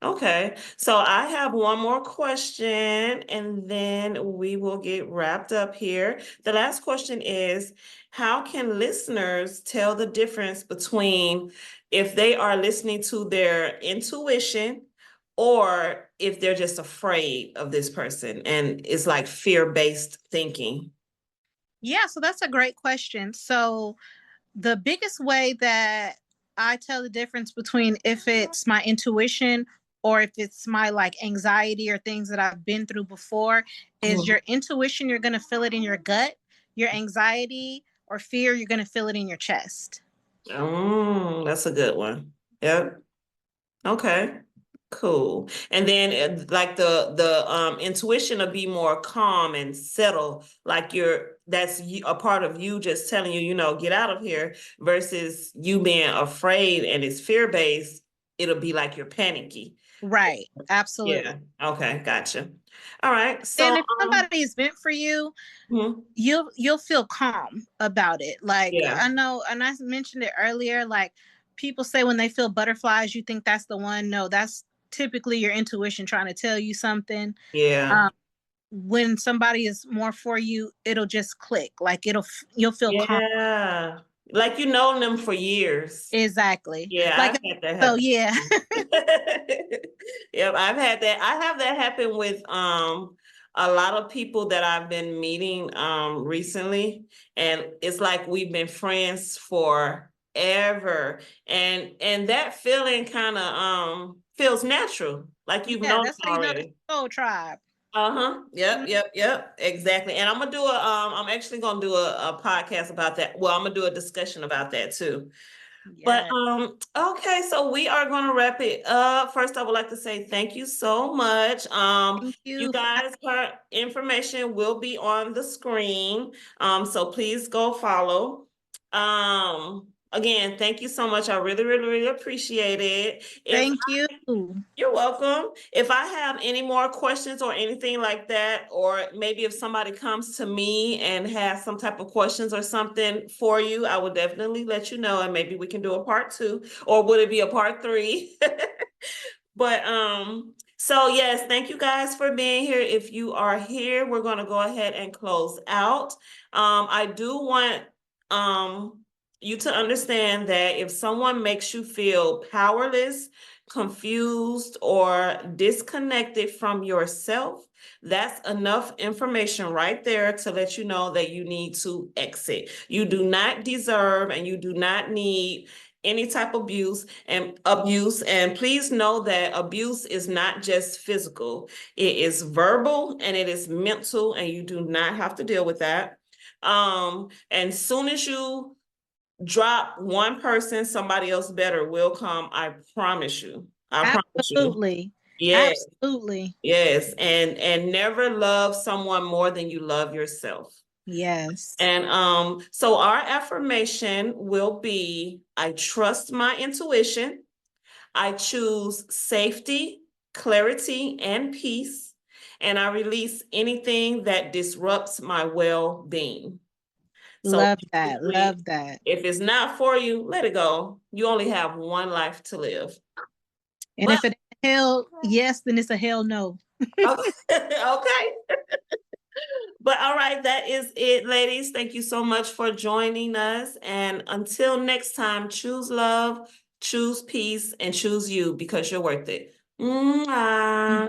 Okay. So I have one more question and then we will get wrapped up here. The last question is, how can listeners tell the difference between if they are listening to their intuition or if they're just afraid of this person and it's like fear-based thinking? Yeah, so that's a great question. So the biggest way that I tell the difference between if it's my intuition or if it's my like anxiety or things that I've been through before is Mhm. your intuition, you're going to feel it in your gut. Your anxiety or fear, you're going to feel it in your chest. That's a good one. Yep. Okay. Cool. And then like the intuition will be more calm and settle, like a part of you just telling you, get out of here versus you being afraid and it's fear-based. it'll be like you're panicky. Right. Yeah. Absolutely. Okay. Gotcha. All right. So, And if somebody is meant for you, mhm, you'll feel calm about it. Like yeah, I know, and I mentioned it earlier, like people say when they feel butterflies, you think that's the one. No, that's typically your intuition trying to tell you something. yeah, Um, when somebody is more for you, it'll just click. Like you'll feel calm. yeah. Like you known them for years. Exactly. Yeah, Like I've had that so happen. yeah. Yep, I've had that. I have that happen with a lot of people that I've been meeting recently, and it's like we've been friends forever, and that feeling kind of feels natural, like you've Yeah, known that's them how you know the already. soul tribe. Uh-huh. Yep, Mhm. yep, exactly. And I'm gonna do I'm actually gonna do a podcast about that. Well, I'm gonna do a discussion about that too. But Yeah. okay, so we are gonna wrap it up. First, I would like to say thank you so much. Thank You you. guys, her information will be on the screen. So please go follow. Again, thank you so much. I really, really, really appreciate it. If Thank you. You're welcome. If I have any more questions or anything like that, or maybe if somebody comes to me and has some type of questions or something for you, I will definitely let you know, and maybe we can do a part 2, or would it be a part 3? But so yes, thank you guys for being here. If you are here, we're gonna go ahead and close out. I do want you to understand that if someone makes you feel powerless, confused, or disconnected from yourself, that's enough information right there to let you know that you need to exit. You do not deserve and you do not need any type of abuse, and please know that abuse is not just physical. It is verbal and it is mental, and you do not have to deal with that. And soon as you drop one person, somebody else better will come. I promise you. I promise you. Absolutely. Yeah. Absolutely. Yes. And never love someone more than you love yourself. Yes. And so our affirmation will be, I trust my intuition. I choose safety, clarity, and peace. And I release anything that disrupts my well-being. So Love that. basically, Love that. if it's not for you, let it go. You only have one life to live. And But if it ain't hell yes, then it's a hell no. okay, okay. But all right, that is it, ladies. Thank you so much for joining us. And until next time, choose love, choose peace, and choose you because you're worth it. Mwah.